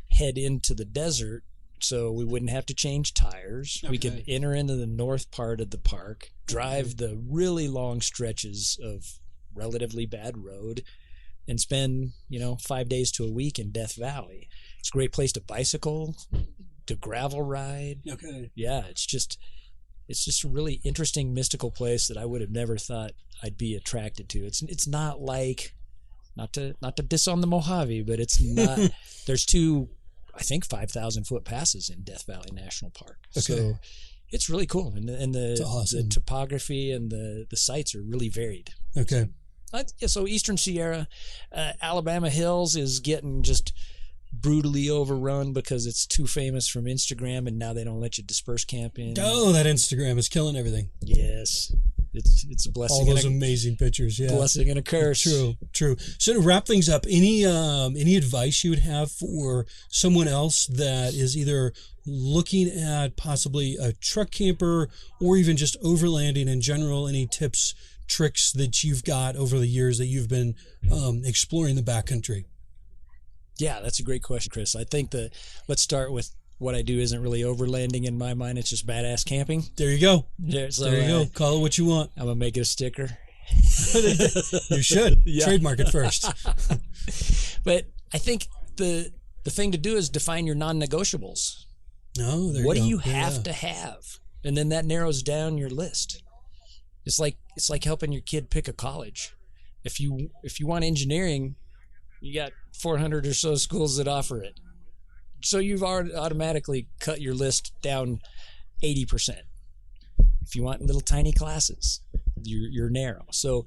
head into the desert so we wouldn't have to change tires. Okay. We could enter into the north part of the park, drive the really long stretches of relatively bad road, and spend 5 days to a week in Death Valley. It's a great place to bicycle, to gravel ride. Okay. Yeah, it's just a really interesting, mystical place that I would have never thought I'd be attracted to. It's not like, not to diss on the Mojave, but it's not. There's two, I think, 5,000-foot passes in Death Valley National Park. Okay. So it's really cool, and the topography and the sites are really varied. Okay. So Eastern Sierra, Alabama Hills is getting just brutally overrun because it's too famous from Instagram, and now they don't let you disperse camp in. Oh, that Instagram is killing everything. Yes, it's a blessing. All those amazing pictures, yeah. Blessing and a curse. True. So to wrap things up, any advice you would have for someone else that is either looking at possibly a truck camper or even just overlanding in general? Any tips, tricks that you've got over the years that you've been exploring the backcountry? Yeah, that's a great question, Chris. I think let's start with what I do isn't really overlanding in my mind. It's just badass camping. There you go. Yeah, so, there you go. Call it what you want. I'm going to make it a sticker. You should. Yeah. Trademark it first. But I think the thing to do is define your non-negotiables. Oh, there you go. What do you have to have? And then that narrows down your list. It's like helping your kid pick a college. If you want engineering, you got 400 or so schools that offer it. So you've already automatically cut your list down 80%. If you want little tiny classes, you're narrow. So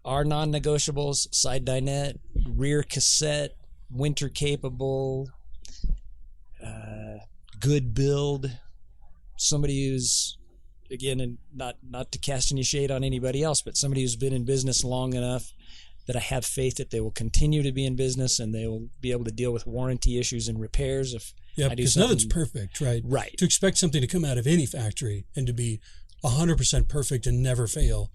our non-negotiables: side dinette, rear cassette, winter capable, good build, somebody who's, again, and not to cast any shade on anybody else, but somebody who's been in business long enough that I have faith that they will continue to be in business and they will be able to deal with warranty issues and repairs if I do because something. nothing's perfect, right? Right. To expect something to come out of any factory and to be 100% perfect and never fail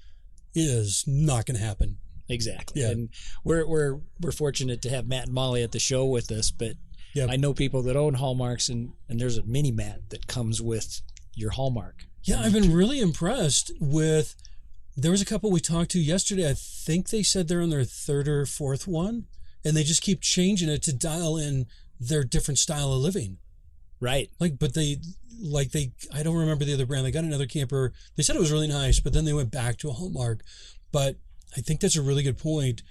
is not going to happen. Exactly. Yeah. And we're fortunate to have Matt Molly at the show with us, but I know people that own Hallmarks, and there's a mini Matt that comes with your Hallmark. Yeah, I've been really impressed with. There was a couple we talked to yesterday. I think they said they're on their third or fourth one, and they just keep changing it to dial in their different style of living. Right. I don't remember the other brand. They got another camper. They said it was really nice, but then they went back to a Hallmark. But I think that's a really good point.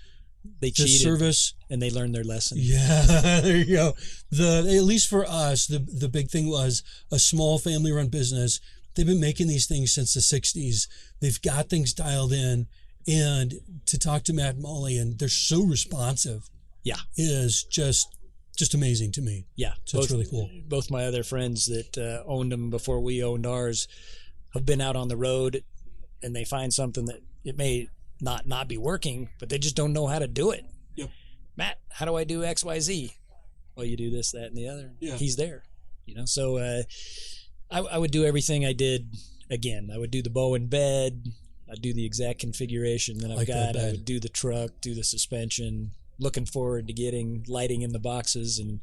They cheated, service, and they learned their lesson. Yeah, there you go. At least for us, the big thing was a small family-run business. They've been making these things since the 60s. They've got things dialed in. And to talk to Matt Molly, and they're so responsive, is just amazing to me. Yeah. So it's really cool. Both my other friends that owned them before we owned ours have been out on the road, and they find something that it may not be working, but they just don't know how to do it. Yep. Matt, how do I do X, Y, Z? Well, you do this, that, and the other. Yeah. He's there. So I would do everything I did again. I would do the bow and bed. I'd do the exact configuration that I've got. I would do the truck, do the suspension. Looking forward to getting lighting in the boxes and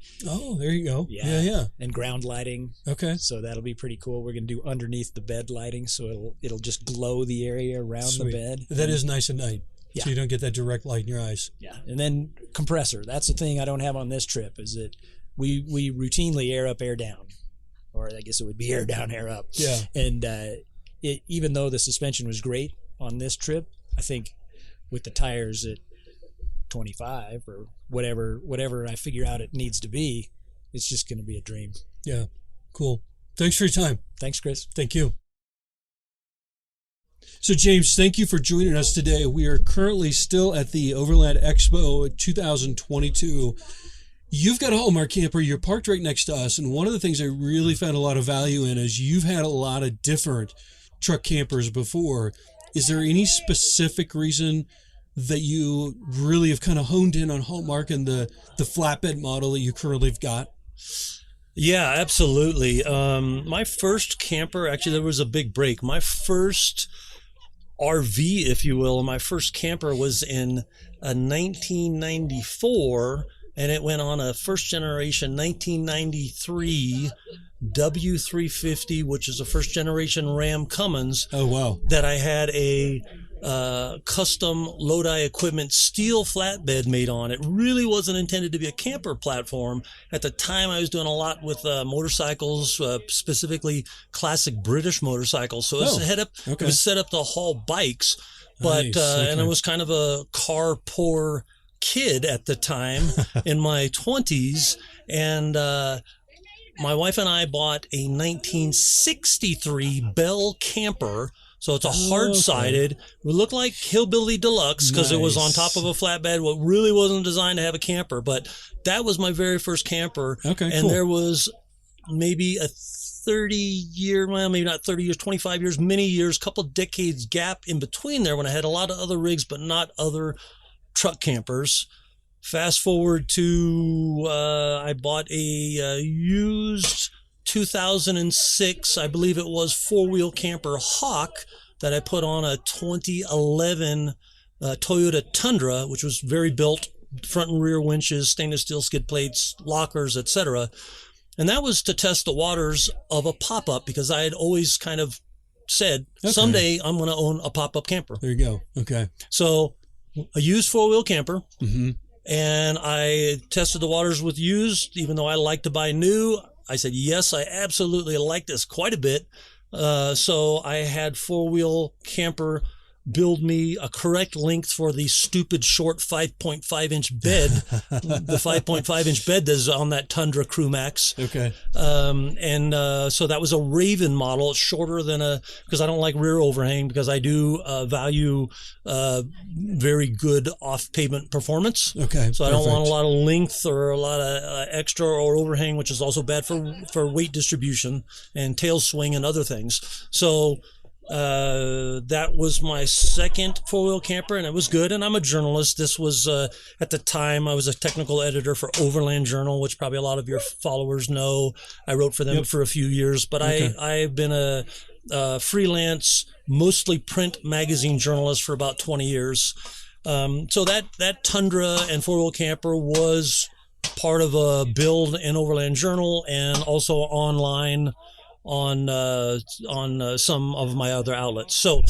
there you go. Yeah. And ground lighting. Okay. So that'll be pretty cool. We're gonna do underneath the bed lighting, so it'll just glow the area around the bed. That is nice at night. Yeah. So you don't get that direct light in your eyes. Yeah. And then compressor. That's the thing I don't have on this trip, is that we routinely air up, air down. Or I guess it would be air down, air up. Yeah. And even though the suspension was great on this trip, I think with the tires at 25 or whatever I figure out it needs to be, it's just going to be a dream. Yeah. Cool. Thanks for your time. Thanks, Chris. Thank you. So, James, thank you for joining us today. We are currently still at the Overland Expo 2022. You've got a Hallmark camper. You're parked right next to us. And one of the things I really found a lot of value in is you've had a lot of different truck campers before. Is there any specific reason that you really have kind of honed in on Hallmark and the flatbed model that you currently have got? Yeah, absolutely. My first camper, actually, there was a big break. My first RV, if you will, my first camper was in 1994, and it went on a first generation 1993 W350, which is a first generation Ram Cummins. Oh, wow. That I had a custom Lodi equipment steel flatbed made on. It really wasn't intended to be a camper platform. At the time, I was doing a lot with motorcycles, specifically classic British motorcycles. So it was set up to haul bikes, but Nice. Okay. and I was kind of a car poor kid at the time in my 20s, and my wife and I bought a 1963 Bell camper. So it's a hard-sided. It looked like Hillbilly Deluxe because it was on top of a flatbed. What really wasn't designed to have a camper, but that was my very first camper. Okay, and cool. There was maybe a 30-year, well, maybe not 30 years, 25 years, many years, couple decades gap in between there when I had a lot of other rigs, but not other truck campers. Fast forward to I bought a used 2006, I believe it was, four-wheel camper Hawk that I put on a 2011 Toyota Tundra, which was very built, front and rear winches, stainless steel skid plates, lockers, etc. And that was to test the waters of a pop-up because I had always kind of said, someday I'm going to own a pop-up camper. There you go. Okay. So a used four-wheel camper. Mm-hmm. And I tested the waters with used, even though I like to buy new. I said, yes, I absolutely like this quite a bit. So I had four-wheel camper build me a correct length for the stupid short 5.5-inch bed, the 5.5-inch bed that's on that Tundra Crew Max. Okay. So that was a Raven model. It's shorter than because I don't like rear overhang because I do value very good off-pavement performance. Okay. So I don't want a lot of length or a lot of extra or overhang, which is also bad for weight distribution and tail swing and other things. So that was my second four-wheel camper, and it was good. And I'm a journalist. This was at the time I was a technical editor for Overland Journal, which probably a lot of your followers know. I wrote for them for a few years, but I've been a freelance, mostly print magazine journalist for about 20 years. So that Tundra and four-wheel camper was part of a build in Overland Journal and also online on some of my other outlets. So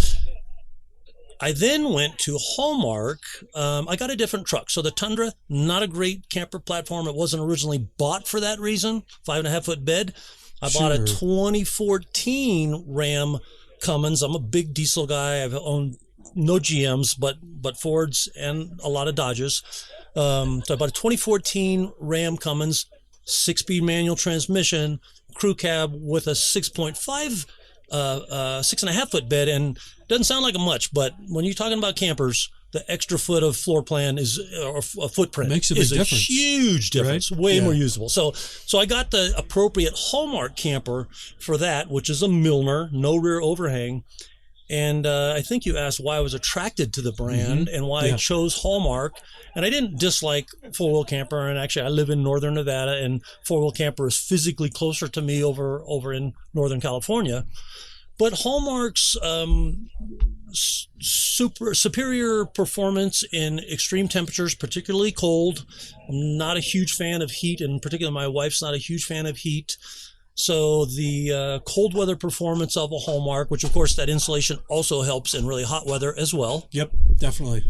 I then went to Hallmark. I got a different truck. So the Tundra, not a great camper platform. It wasn't originally bought for that reason. 5.5-foot bed. I bought a 2014 Ram Cummins. I'm a big diesel guy. I've owned no GMs, but Fords and a lot of Dodges. So I bought a 2014 Ram Cummins, 6-speed manual transmission, crew cab with a 6.5-foot bed, and doesn't sound like much, but when you're talking about campers, the extra foot of floor plan is or a footprint makes a big difference. Huge difference, right? Way more usable. So I got the appropriate Hallmark camper for that, which is a Milner, no rear overhang. And I think you asked why I was attracted to the brand and why I chose Hallmark. And I didn't dislike four-wheel camper. And actually, I live in northern Nevada, and four-wheel camper is physically closer to me over in Northern California. But Hallmark's superior performance in extreme temperatures, particularly cold. I'm not a huge fan of heat, and in particular, my wife's not a huge fan of heat. So the cold weather performance of a Hallmark, which of course that insulation also helps in really hot weather as well. Yep, definitely.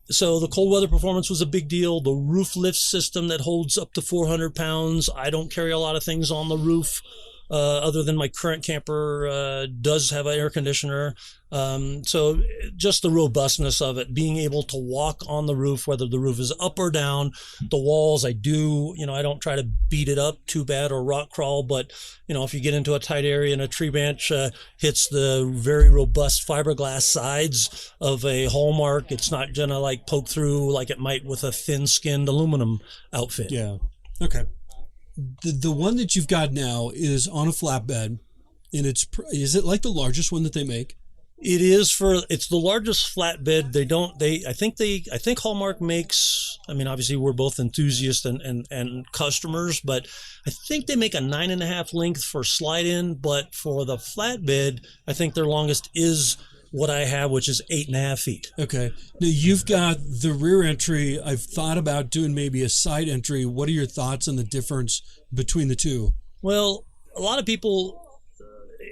So the cold weather performance was a big deal. The roof lift system that holds up to 400 pounds. I don't carry a lot of things on the roof. other than my current camper does have an air conditioner. So just the robustness of it, being able to walk on the roof, whether the roof is up or down, the walls, I don't try to beat it up too bad or rock crawl, but if you get into a tight area and a tree branch hits the very robust fiberglass sides of a Hallmark, it's not gonna like poke through like it might with a thin-skinned aluminum outfit. Yeah. Okay. The one that you've got now is on a flatbed, and is it like the largest one that they make? It's the largest flatbed. I think Hallmark makes, obviously we're both enthusiasts and customers, but I think they make a 9.5 length for slide in, but for the flatbed, I think their longest is what I have, which is 8.5 feet. Okay. Now you've got the rear entry. I've thought about doing maybe a side entry. What are your thoughts on the difference between the two? Well, a lot of people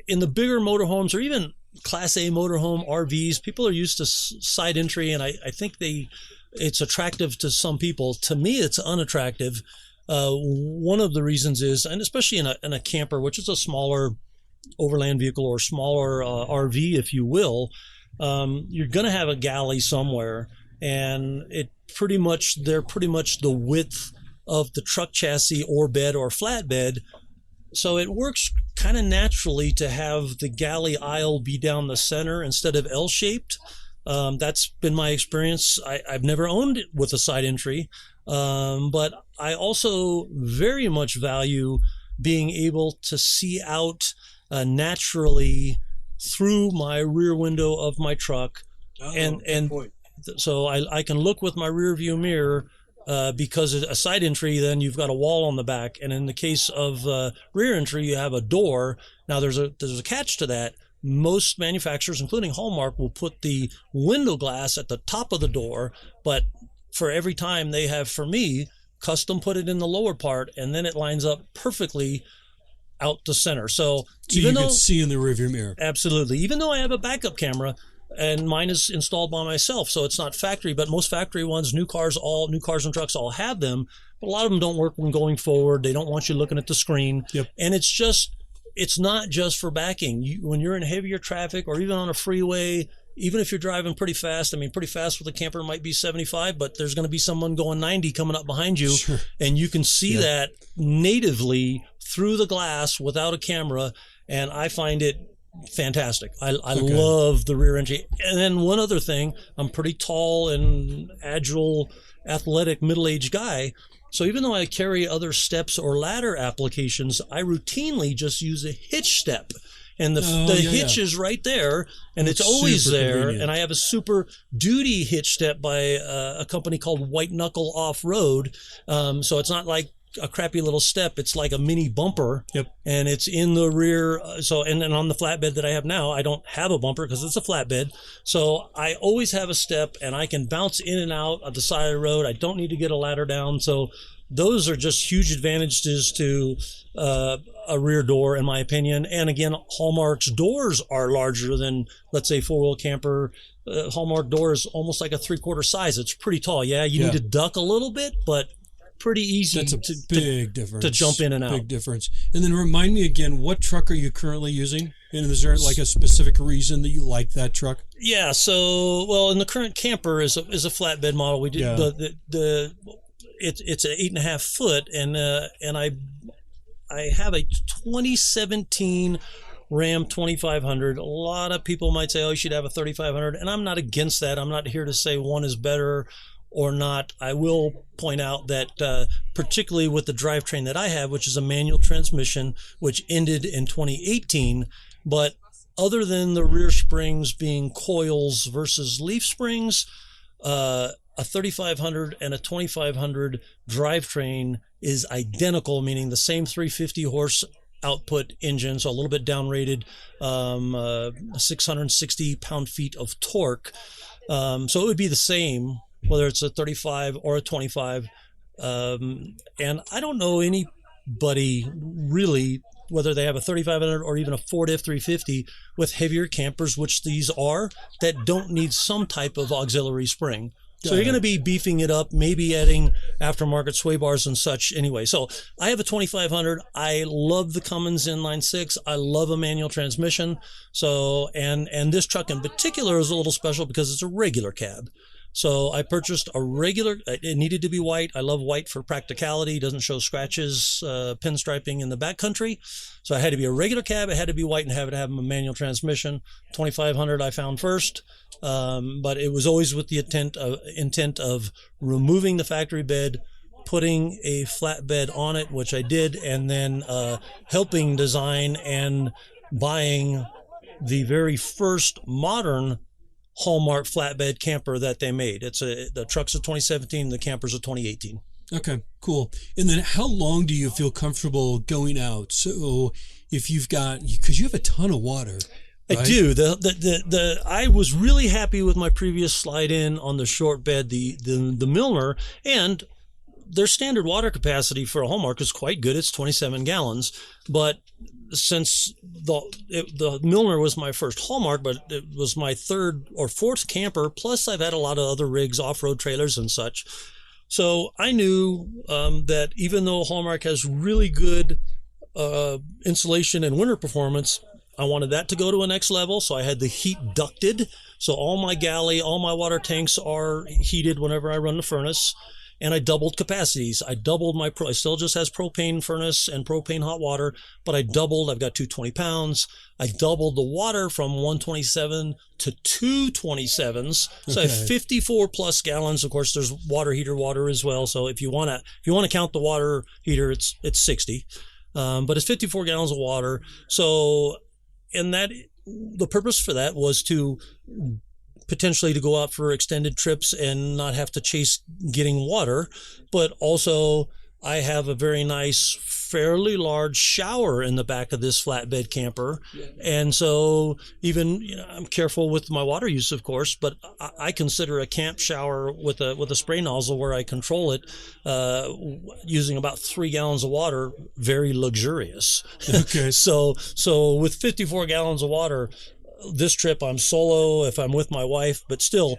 in the bigger motorhomes or even Class A motorhome RVs, people are used to side entry, and I think it's attractive to some people. To me, it's unattractive. One of the reasons is, and especially in a camper, which is a smaller overland vehicle or smaller RV, if you will, you're going to have a galley somewhere, and they're pretty much the width of the truck chassis or bed or flatbed. So it works kind of naturally to have the galley aisle be down the center instead of L-shaped. That's been my experience. I've never owned it with a side entry, but I also very much value being able to see out naturally through my rear window of my truck. So I can look with my rear view mirror. Because a side entry, then you've got a wall on the back, and in the case of rear entry, you have a door. Now there's a catch to that. Most manufacturers, including Hallmark, will put the window glass at the top of the door, but for every time they have, for me, custom put it in the lower part, and then it lines up perfectly out the center. So even you can see in the rearview mirror. Absolutely. Even though I have a backup camera, and mine is installed by myself, so it's not factory, but most factory ones, new cars and trucks all have them, but a lot of them don't work when going forward. They don't want you looking at the screen. Yep. And it's not just for backing. When you're in heavier traffic or even on a freeway, even if you're driving pretty fast, pretty fast with a camper might be 75, but there's going to be someone going 90 coming up behind you. Sure. And you can see that natively through the glass without a camera, and I find it fantastic. I love the rear entry. And then one other thing, I'm pretty tall and agile, athletic, middle-aged guy. So even though I carry other steps or ladder applications, I routinely just use a hitch step. And the hitch is right there, and it's always there. Convenient. And I have a Super Duty hitch step by a company called White Knuckle Off-Road. So it's not like a crappy little step. It's like a mini bumper. Yep. And it's in the rear. And then on the flatbed that I have now, I don't have a bumper because it's a flatbed. So I always have a step, and I can bounce in and out of the side of the road. I don't need to get a ladder down. So those are just huge advantages to a rear door, in my opinion. And again, Hallmark's doors are larger than, let's say, four-wheel camper. Hallmark door is almost like a 3/4 size. It's pretty tall. Yeah, you need to duck a little bit, but pretty easy. That's a big difference to jump in and out. Big difference. And then remind me again, what truck are you currently using? And is there like a specific reason that you like that truck? Yeah. So, in the current camper is a flatbed model. We did it's an 8.5 foot, and I have a 2017 Ram 2500. A lot of people might say, "Oh, you should have a 3500," and I'm not against that. I'm not here to say one is better or not. I will point out that particularly with the drivetrain that I have, which is a manual transmission, which ended in 2018, but other than the rear springs being coils versus leaf springs, a 3500 and a 2500 drivetrain is identical, meaning the same 350 horse output engine, so a little bit downrated, 660 pound-feet of torque. So it would be the same whether it's a 35 or a 25. And I don't know anybody really, whether they have a 3500 or even a Ford F350 with heavier campers, which these are, that don't need some type of auxiliary spring. So you're going to be beefing it up, maybe adding aftermarket sway bars and such anyway. So I have a 2500. I love the Cummins inline six. I love a manual transmission. So, and this truck in particular is a little special because it's a regular cab. So I purchased a regular, it needed to be white. I love white for practicality. It doesn't show scratches, pinstriping in the backcountry. So I had to be a regular cab. It had to be white and have a manual transmission. 2500 I found first. But it was always with the intent of removing the factory bed, putting a flatbed on it, which I did, and then helping design and buying the very first modern Hallmark flatbed camper that they made. The truck's a 2017, the camper's a 2018. Okay, cool. And then how long do you feel comfortable going out? So if because you have a ton of water. Right? I do. I was really happy with my previous slide in on the short bed, the Milner, and their standard water capacity for a Hallmark is quite good. It's 27 gallons, but since the Milner was my first Hallmark, but it was my third or fourth camper, plus I've had a lot of other rigs, off-road trailers and such. So I knew that even though Hallmark has really good insulation and winter performance, I wanted that to go to a next level. So I had the heat ducted. So all my galley, all my water tanks are heated whenever I run the furnace. And I doubled capacities. I doubled it still just has propane furnace and propane hot water, but I've got 220 pounds. I doubled the water from 127 to 227s. So I have 54 plus gallons. Of course, there's water heater water as well. So if you want to count the water heater, it's 60. But it's 54 gallons of water. So, and the purpose for that was potentially to go out for extended trips and not have to chase getting water, but also I have a very nice, fairly large shower in the back of this flatbed camper. And so even, I'm careful with my water use, of course, but I consider a camp shower with a spray nozzle where I control it, using about 3 gallons of water, very luxurious. Okay. So with 54 gallons of water, this trip I'm solo if I'm with my wife, but still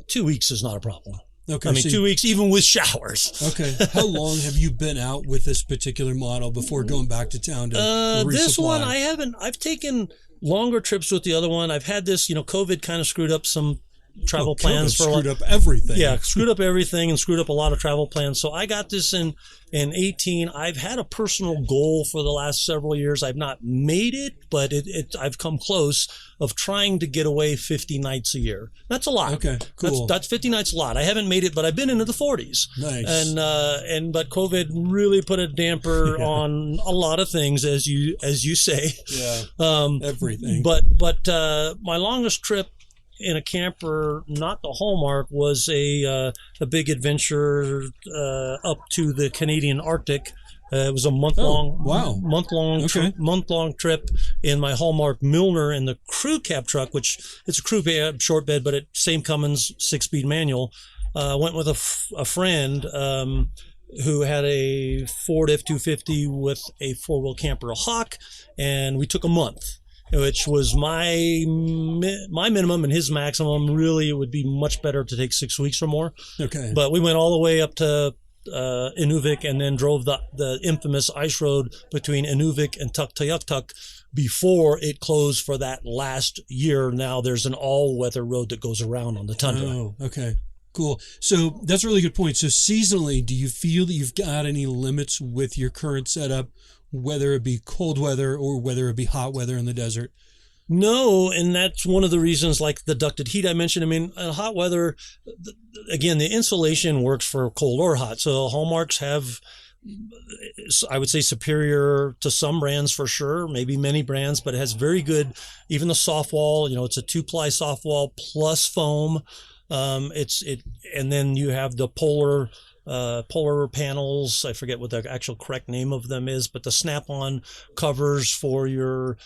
2 weeks is not a problem. Okay. I mean, 2 weeks, even with showers. Okay. How long have you been out with this particular model before going back to town to resupply? This one I haven't. I've taken longer trips with the other one. I've had this, COVID kind of screwed up some travel plans. Screwed up everything. Yeah, screwed up everything and screwed up a lot of travel plans. So I got this in 18. I've had a personal goal for the last several years. I've not made it, but I've come close of trying to get away 50 nights a year. That's a lot. Okay, cool. That's 50 nights a lot. I haven't made it, but I've been into the 40s. Nice. But COVID really put a damper on a lot of things, as you say. Yeah. Everything. But my longest trip in a camper, not the Hallmark, was a big adventure up to the Canadian Arctic. It was a month-long trip in my Hallmark Milner in the crew cab truck, which it's a crew cab short bed, but same Cummins 6-speed manual. Went with a friend who had a Ford F-250 with a 4-wheel camper, a Hawk, and we took a month, which was my minimum and his maximum. Really, it would be much better to take 6 weeks or more. Okay. But we went all the way up to Inuvik and then drove the infamous ice road between Inuvik and Tuktoyaktuk before it closed for that last year. Now there's an all-weather road that goes around on the tundra. Oh, okay. Cool. So that's a really good point. So seasonally, do you feel that you've got any limits with your current setup, whether it be cold weather or whether it be hot weather in the desert? No, and that's one of the reasons, like the ducted heat I mentioned. I mean, hot weather, again, the insulation works for cold or hot. So Hallmarks have, I would say, superior to some brands for sure, maybe many brands, but it has very good, even the soft wall, it's a 2-ply soft wall plus foam. And then you have the polar panels. I forget what the actual correct name of them is, but the snap-on covers for your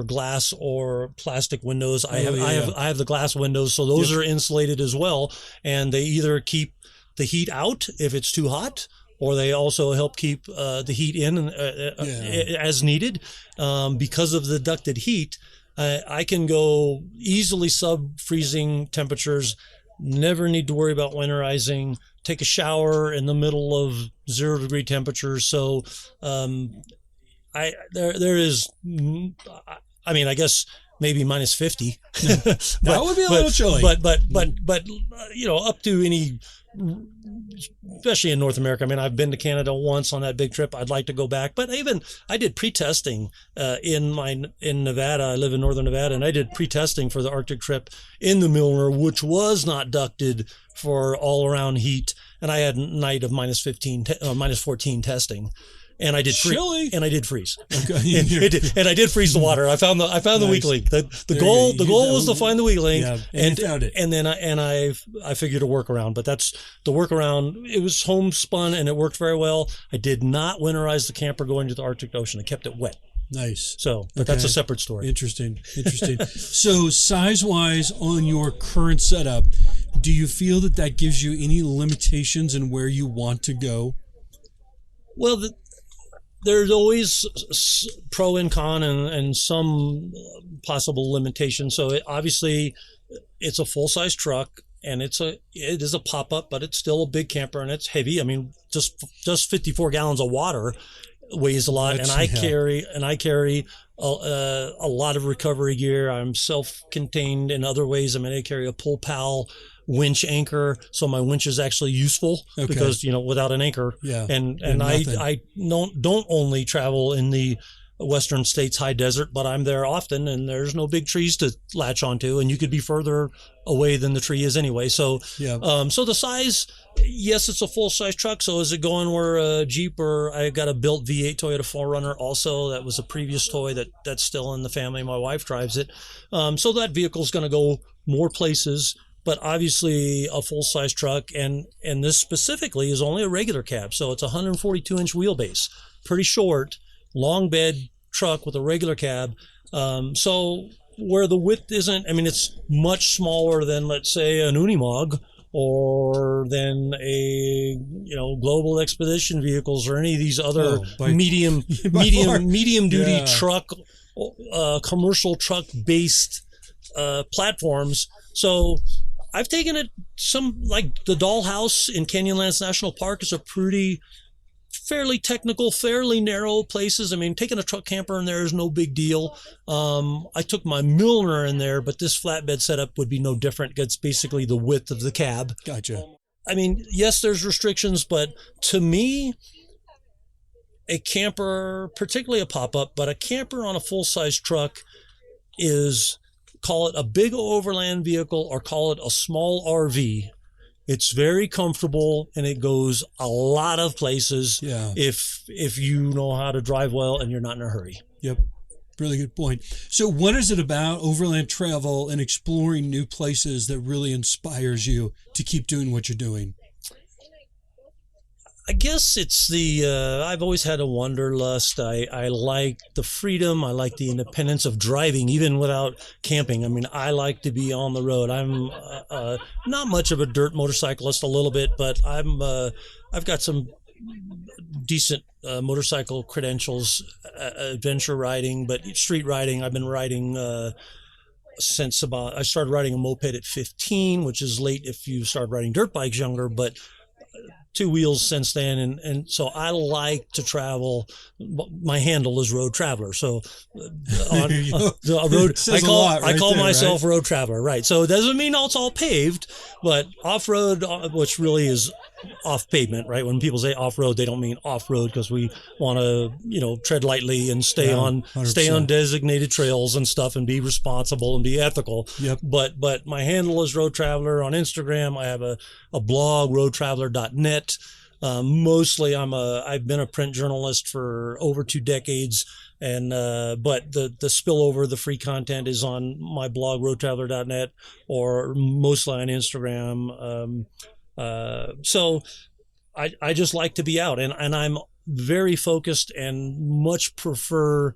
glass or plastic windows. I have the glass windows, so those are insulated as well, and they either keep the heat out if it's too hot, or they also help keep the heat in as needed. Because of the ducted heat, I can go easily sub-freezing temperatures never need to worry about winterizing, take a shower in the middle of 0 degree temperatures. So, there is, I mean, I guess maybe minus 50. That would be a little chilly. But up to any, especially in North America. I mean, I've been to Canada once on that big trip. I'd like to go back. But even I did pre-testing in Nevada. I live in northern Nevada, and I did pre-testing for the Arctic trip in the Milner, which was not ducted for all-around heat. And I had a night of minus 14 testing. And I did chilly. And I did freeze. Okay. and I did freeze the water. I found the weak link. The goal was to find the weak link. Yeah, and you found it. And then I figured a workaround. But that's the workaround. It was homespun and it worked very well. I did not winterize the camper going to the Arctic Ocean. I kept it wet. Nice. So, but that's a separate story. Interesting. So, size-wise on your current setup, do you feel that gives you any limitations in where you want to go? Well, there's always pro and con and some possible limitations. So obviously it's a full-size truck and it is a pop-up, but it's still a big camper and it's heavy. I mean, just 54 gallons of water weighs a lot. And I carry a lot of recovery gear. I'm self-contained in other ways. I mean, I carry a pull pal winch anchor, so my winch is actually useful because without an anchor, and I don't only travel in the western states high desert, but I'm there often, and there's no big trees to latch onto, and you could be further away than the tree is anyway. So, so the size, yes, it's a full size truck. So is it going where a Jeep or I got a built V8 Toyota 4Runner also? That was a previous toy that's still in the family. My wife drives it, so that vehicle's going to go more places. But obviously a full-size truck, and this specifically is only a regular cab. So it's a 142-inch wheelbase, pretty short, long bed truck with a regular cab. So where the width isn't, I mean, it's much smaller than, let's say, an Unimog or than a, Global Expedition vehicles or any of these other medium duty truck, commercial truck-based platforms. So I've taken it like the Dollhouse in Canyonlands National Park is a fairly technical, fairly narrow places. I mean, taking a truck camper in there is no big deal. I took my Milner in there, but this flatbed setup would be no different. It's basically the width of the cab. Gotcha. I mean, yes, there's restrictions, but to me, a camper, particularly a pop-up, but a camper on a full-size truck is, call it a big overland vehicle or call it a small RV. It's very comfortable and it goes a lot of places if you know how to drive well and you're not in a hurry. Yep. Really good point. So what is it about overland travel and exploring new places that really inspires you to keep doing what you're doing? I guess it's I've always had a wanderlust. I like the freedom. I like the independence of driving, even without camping. I mean, I like to be on the road. I'm not much of a dirt motorcyclist, a little bit, but I've got some decent motorcycle credentials, adventure riding, but street riding. I've been riding since I started riding a moped at 15, which is late if you start riding dirt bikes younger, but 2 wheels since then, and so I like to travel. My handle is Road Traveler, so on road, I call myself Road Traveler, right? So it doesn't mean it's all paved, but off road, which really is off pavement, right? When people say off road, they don't mean off road because we want to, tread lightly and stay on designated trails and stuff and be responsible and be ethical. Yep. But my handle is Road Traveler on Instagram. I have a blog, roadtraveler.net. Mostly I've been a print journalist for over 2 decades, and but the spillover, the free content is on my blog, roadtraveler.net, or mostly on Instagram. So I just like to be out, and I'm very focused and much prefer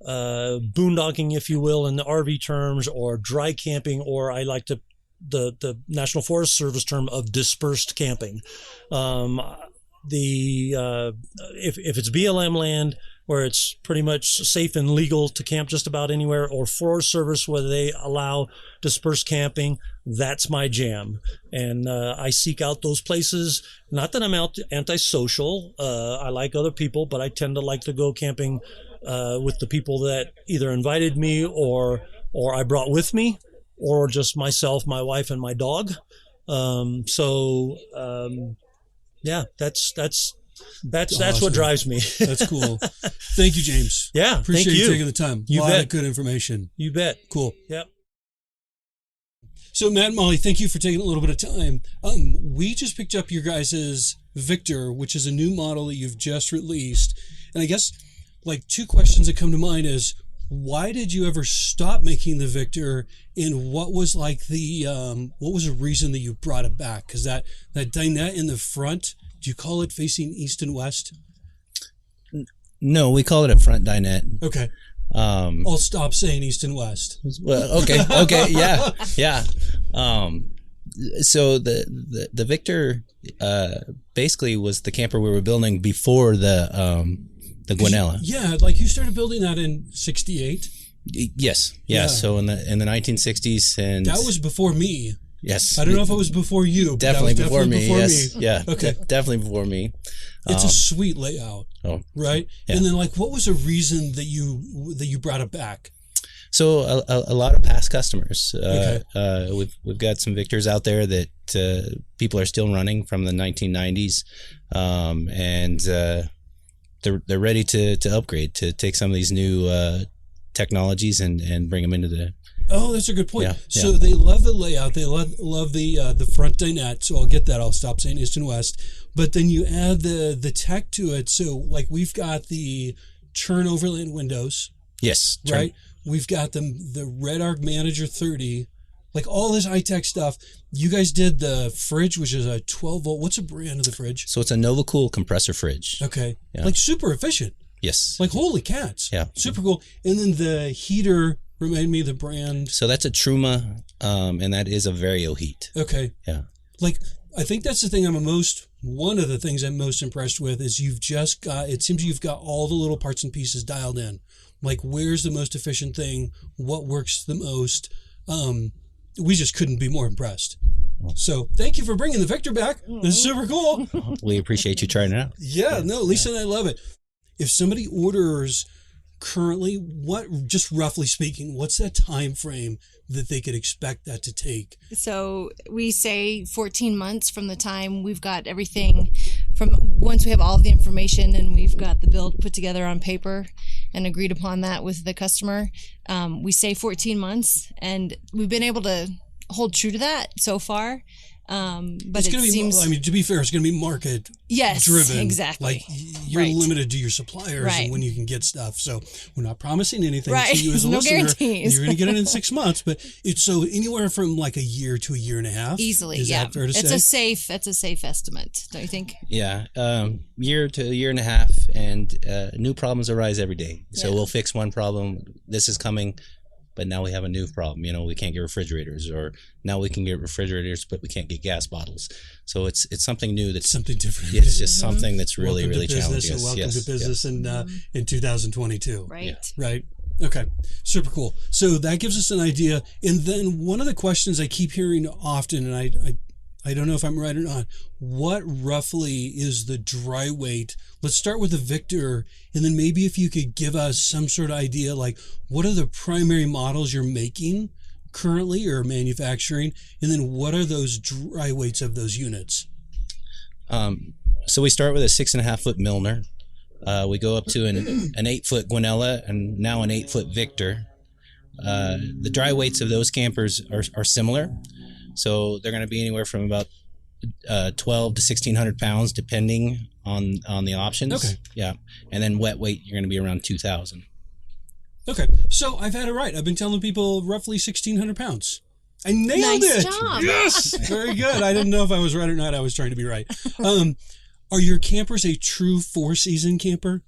boondocking, if you will, in the RV terms, or dry camping, or I like to the National Forest Service term of dispersed camping. If it's BLM land, where it's pretty much safe and legal to camp just about anywhere, or Forest Service where they allow dispersed camping. That's my jam. And I seek out those places. Not that I'm antisocial. I like other people, but I tend to like to go camping with the people that either invited me or I brought with me, or just myself, my wife, and my dog. Yeah, that's Awesome. what drives me. That's cool. Thank you, James. Yeah, Appreciate thank you taking the time. You a lot bet. of good information. You bet. Cool. Yep. So, Matt and Molly, thank you for taking a little bit of time. We just picked up your guys' Victor, which is a new model that you've just released. And I guess, like, two questions that come to mind is, why did you ever stop making the Victor, and what was like what was the reason that you brought it back? Because that dinette in the front, do you call it facing east and west? No, we call it a front dinette. Okay. I'll stop saying east and west. Well, okay, yeah. So the Victor basically was the camper we were building before the Guanella. Yeah, like you started building that in '68. Yes, yeah. So in the 1960s, and that was before me. Yes, I don't know if it was before you. But definitely that was before me. Yes, me. yeah. Okay, definitely before me. It's a sweet layout. Oh, right. Yeah. And then, like, what was the reason that you brought it back? So a lot of past customers. Okay. We've got some Victors out there that people are still running from the 1990s, and they're ready to upgrade, to take some of these new technologies and bring them into the. Oh, that's a good point. Yeah, so they love the layout. They love the front dinette. So I'll get that. I'll stop saying east and west. But then you add the tech to it. So, like, we've got the turn Overland windows. Yes. Right. We've got the Red Arc Manager 30. Like, all this high-tech stuff. You guys did the fridge, which is a 12-volt. What's the brand of the fridge? So it's a NovaCool compressor fridge. Okay. Yeah. Like, super efficient. Yes. Like, holy cats. Yeah. Super cool. And then the heater, remind me of the brand. So that's a Truma, and that is a Vario heat. Okay. Yeah. Like, I think that's the thing one of the things I'm most impressed with is it seems you've got all the little parts and pieces dialed in. Like, where's the most efficient thing? What works the most? We just couldn't be more impressed. So thank you for bringing the Victor back. It's super cool. We appreciate you trying it out. Yeah, no, Lisa and I love it. If somebody orders currently, just roughly speaking, what's that time frame that they could expect that to take? So we say 14 months from the time we've got everything, from once we have all of the information and we've got the build put together on paper and agreed upon that with the customer. We say 14 months, and we've been able to hold true to that so far. But it seems, I mean, to be fair, it's going to be market driven. Exactly. Like, you're Right. limited to your suppliers Right. and when you can get stuff. So we're not promising anything Right. to you as a No listener. guarantees. You're going to get it in 6 months, but it's so anywhere from like a year to a year and a half. easily, Is yeah. that fair to It's say? a safe estimate, don't you think? Yeah, year to a year and a half, and new problems arise every day. So Yeah. we'll fix one problem. This is coming, but now we have a new problem. We can't get refrigerators, or now we can get refrigerators, but we can't get gas bottles. So it's something new. That's Something different. It's just something that's really, Welcome really to business, challenging and us. welcome Yes, to business in 2022. Right. Yeah. Right. Okay. Super cool. So that gives us an idea. And then one of the questions I keep hearing often, and I don't know if I'm right or not, what roughly is the dry weight? Let's start with the Victor, and then maybe if you could give us some sort of idea, like, what are the primary models you're making currently or manufacturing, and then what are those dry weights of those units? So we start with a 6.5 foot Milner. We go up to an 8 foot Guanella, and now an 8 foot Victor. The dry weights of those campers are similar. So they're going to be anywhere from about 12 to 1,600 pounds, depending on the options. Okay. Yeah. And then wet weight, you're going to be around 2,000. Okay. So I've had it right. I've been telling people roughly 1,600 pounds. I nailed Nice it. job. Yes. Very good. I didn't know if I was right or not. I was trying to be right. Are your campers a true 4-season camper?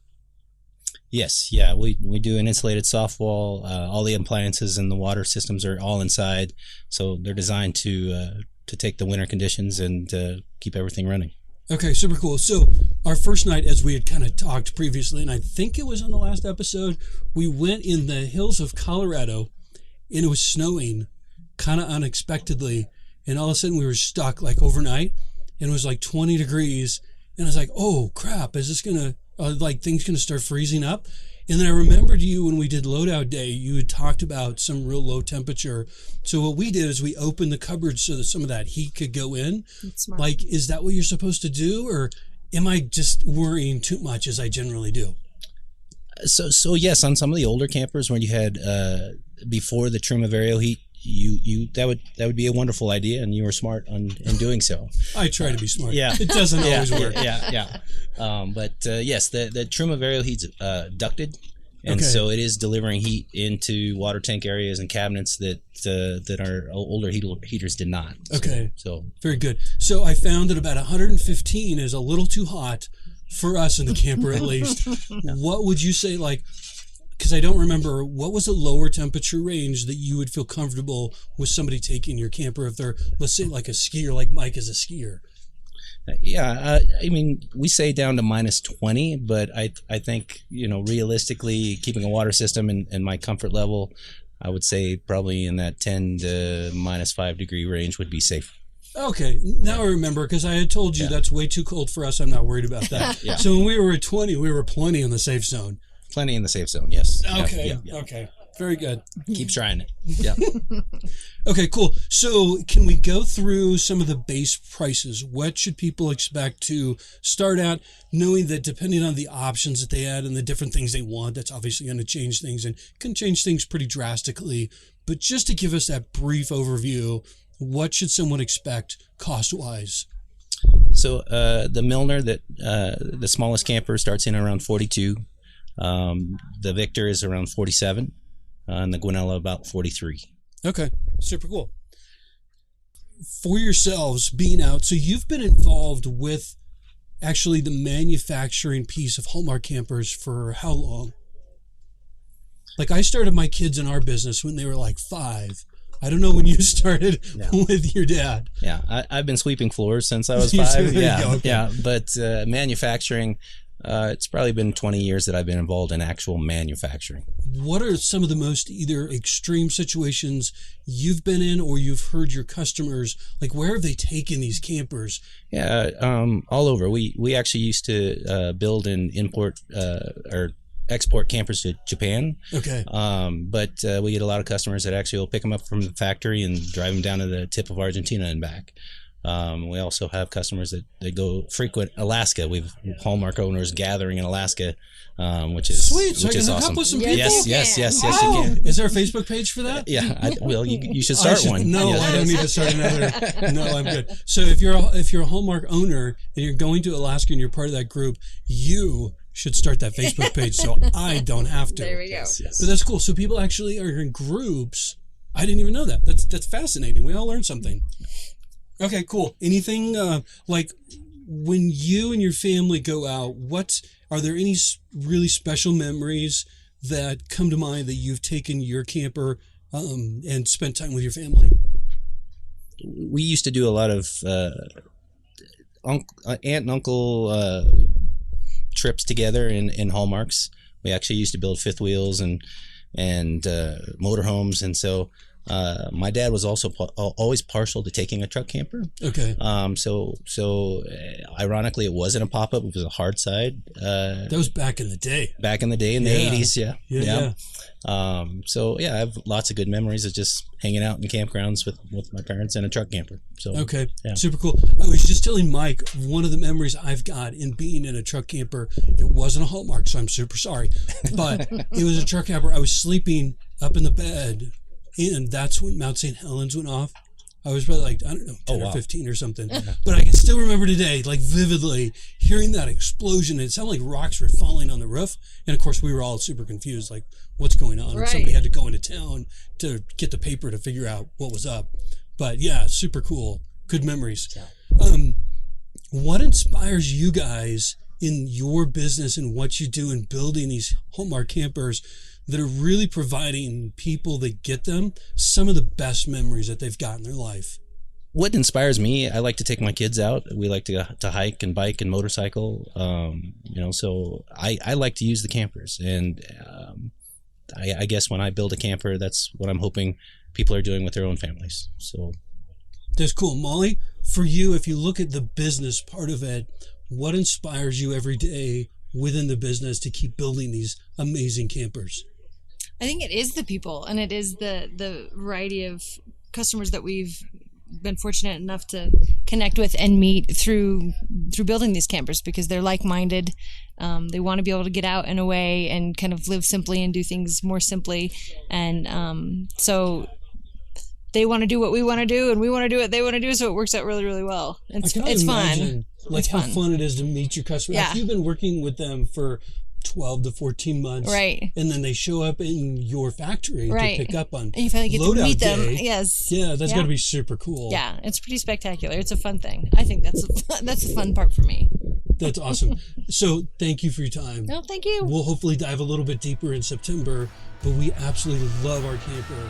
Yes. Yeah. We do an insulated soft wall. All the appliances and the water systems are all inside. So they're designed to take the winter conditions and keep everything running. Okay, super cool. So our first night, as we had kind of talked previously, and I think it was on the last episode, we went in the hills of Colorado, and it was snowing kind of unexpectedly, and all of a sudden we were stuck like overnight, and it was like 20 degrees, and I was like, oh crap, is this gonna like things gonna start freezing up? And then I remembered you when we did loadout day, you had talked about some real low temperature. So what we did is we opened the cupboard so that some of that heat could go in. That's smart. Like, is that what you're supposed to do, or am I just worrying too much as I generally do? So yes, on some of the older campers when you had before the trim of aerial heat, you that would be a wonderful idea, and you were smart in doing so. I try to be smart. Yeah. It doesn't always work. Yeah. But yes, the trim of aerial heat's ducted, and Okay. so it is delivering heat into water tank areas and cabinets that our older heaters did not. Okay. So Very good. So I found that about 115 is a little too hot for us in the camper, at least. What would you say, like, because I don't remember, what was a lower temperature range that you would feel comfortable with somebody taking your camper if they're, let's say, like a skier, like Mike is a skier? yeah, I mean, we say down to -20, but I think, realistically, keeping a water system and my comfort level, I would say probably in that 10 to -5 degree range would be safe. Okay, now I remember, because I had told you that's way too cold for us. I'm not worried about that. Yeah. So when we were at 20, we were plenty in the safe zone. Plenty in the safe zone, yes. Okay, Yeah. okay. Very good. Keep trying it. Yeah. Okay, cool. So can we go through some of the base prices? What should people expect to start out, knowing that depending on the options that they add and the different things they want, that's obviously going to change things and can change things pretty drastically. But just to give us that brief overview, what should someone expect cost-wise? So the Milner, the smallest camper, starts in around 42. The Victor is around 47, and the Guanella about 43. Okay, super cool. For yourselves being out, so you've been involved with actually the manufacturing piece of Hallmark campers for how long? Like, I started my kids in our business when they were like 5. I don't know when you started with your dad. Yeah, I've been sweeping floors since I was You 5. said there you Yeah, go, okay. yeah. But manufacturing, it's probably been 20 years that I've been involved in actual manufacturing. What are some of the most either extreme situations you've been in or you've heard your customers, like where have they taken these campers? Yeah, all over. We actually used to build and import or export campers to Japan. Okay. But we get a lot of customers that actually will pick them up from the factory and drive them down to the tip of Argentina and back. We also have customers that go frequent Alaska. We've Hallmark owners gathering in Alaska, which is Sweet. So which I is can hook awesome. up with some people? Yes, you Oh, can. is there a Facebook page for that? Yeah, well, you should I start should- one. No, Yeah. I don't need to start another. No, I'm good. So if you're a Hallmark owner and you're going to Alaska and you're part of that group, you should start that Facebook page so I don't have to. There we go. But that's cool. So people actually are in groups. I didn't even know that. That's fascinating. We all learned something. Okay, cool. Anything like when you and your family go out, are there any really special memories that come to mind that you've taken your camper and spent time with your family? We used to do a lot of aunt and uncle trips together in Hallmarks. We actually used to build fifth wheels and motorhomes, and so my dad was also always partial to taking a truck camper. Okay. So ironically, it wasn't a pop-up; it was a hard side. That was back in the day. Back in the day, in the Yeah. 80s, yeah. Yeah. So yeah, I have lots of good memories of just hanging out in campgrounds with my parents in a truck camper. So Okay, yeah. super cool. I was just telling Mike, one of the memories I've got in being in a truck camper, it wasn't a Hallmark, so I'm super sorry, but it was a truck camper. I was sleeping up in the bed, and that's when Mount St. Helens went off. I was probably like, I don't know, 10 or 15 or something. But I can still remember today, like vividly, hearing that explosion. It sounded like rocks were falling on the roof. And of course, we were all super confused, like, what's going on? And Right. somebody had to go into town to get the paper to figure out what was up. But yeah, super cool. Good memories. What inspires you guys in your business and what you do in building these Hallmark campers that are really providing people that get them some of the best memories that they've got in their life? What inspires me, I like to take my kids out. We like to hike and bike and motorcycle. So I like to use the campers. And I guess when I build a camper, that's what I'm hoping people are doing with their own families. So That's cool. Molly, for you, if you look at the business part of it, what inspires you every day within the business to keep building these amazing campers? I think it is the people, and it is the variety of customers that we've been fortunate enough to connect with and meet through building these campers, because they're like-minded. They want to be able to get out and away and kind of live simply and do things more simply. And so they want to do what we want to do, and we want to do what they want to do. So it works out really, really well. It's fun. Like how fun it is to meet your customers. Yeah. If you've been working with them for 12 to 14 months, right? And then they show up in your factory to pick up on, and you finally get to meet them. Day. Yes, yeah, that's got to be super cool. Yeah, it's pretty spectacular. It's a fun thing. I think that's the fun part for me. That's awesome. So thank you for your time. No, thank you. We'll hopefully dive a little bit deeper in September, but we absolutely love our camper.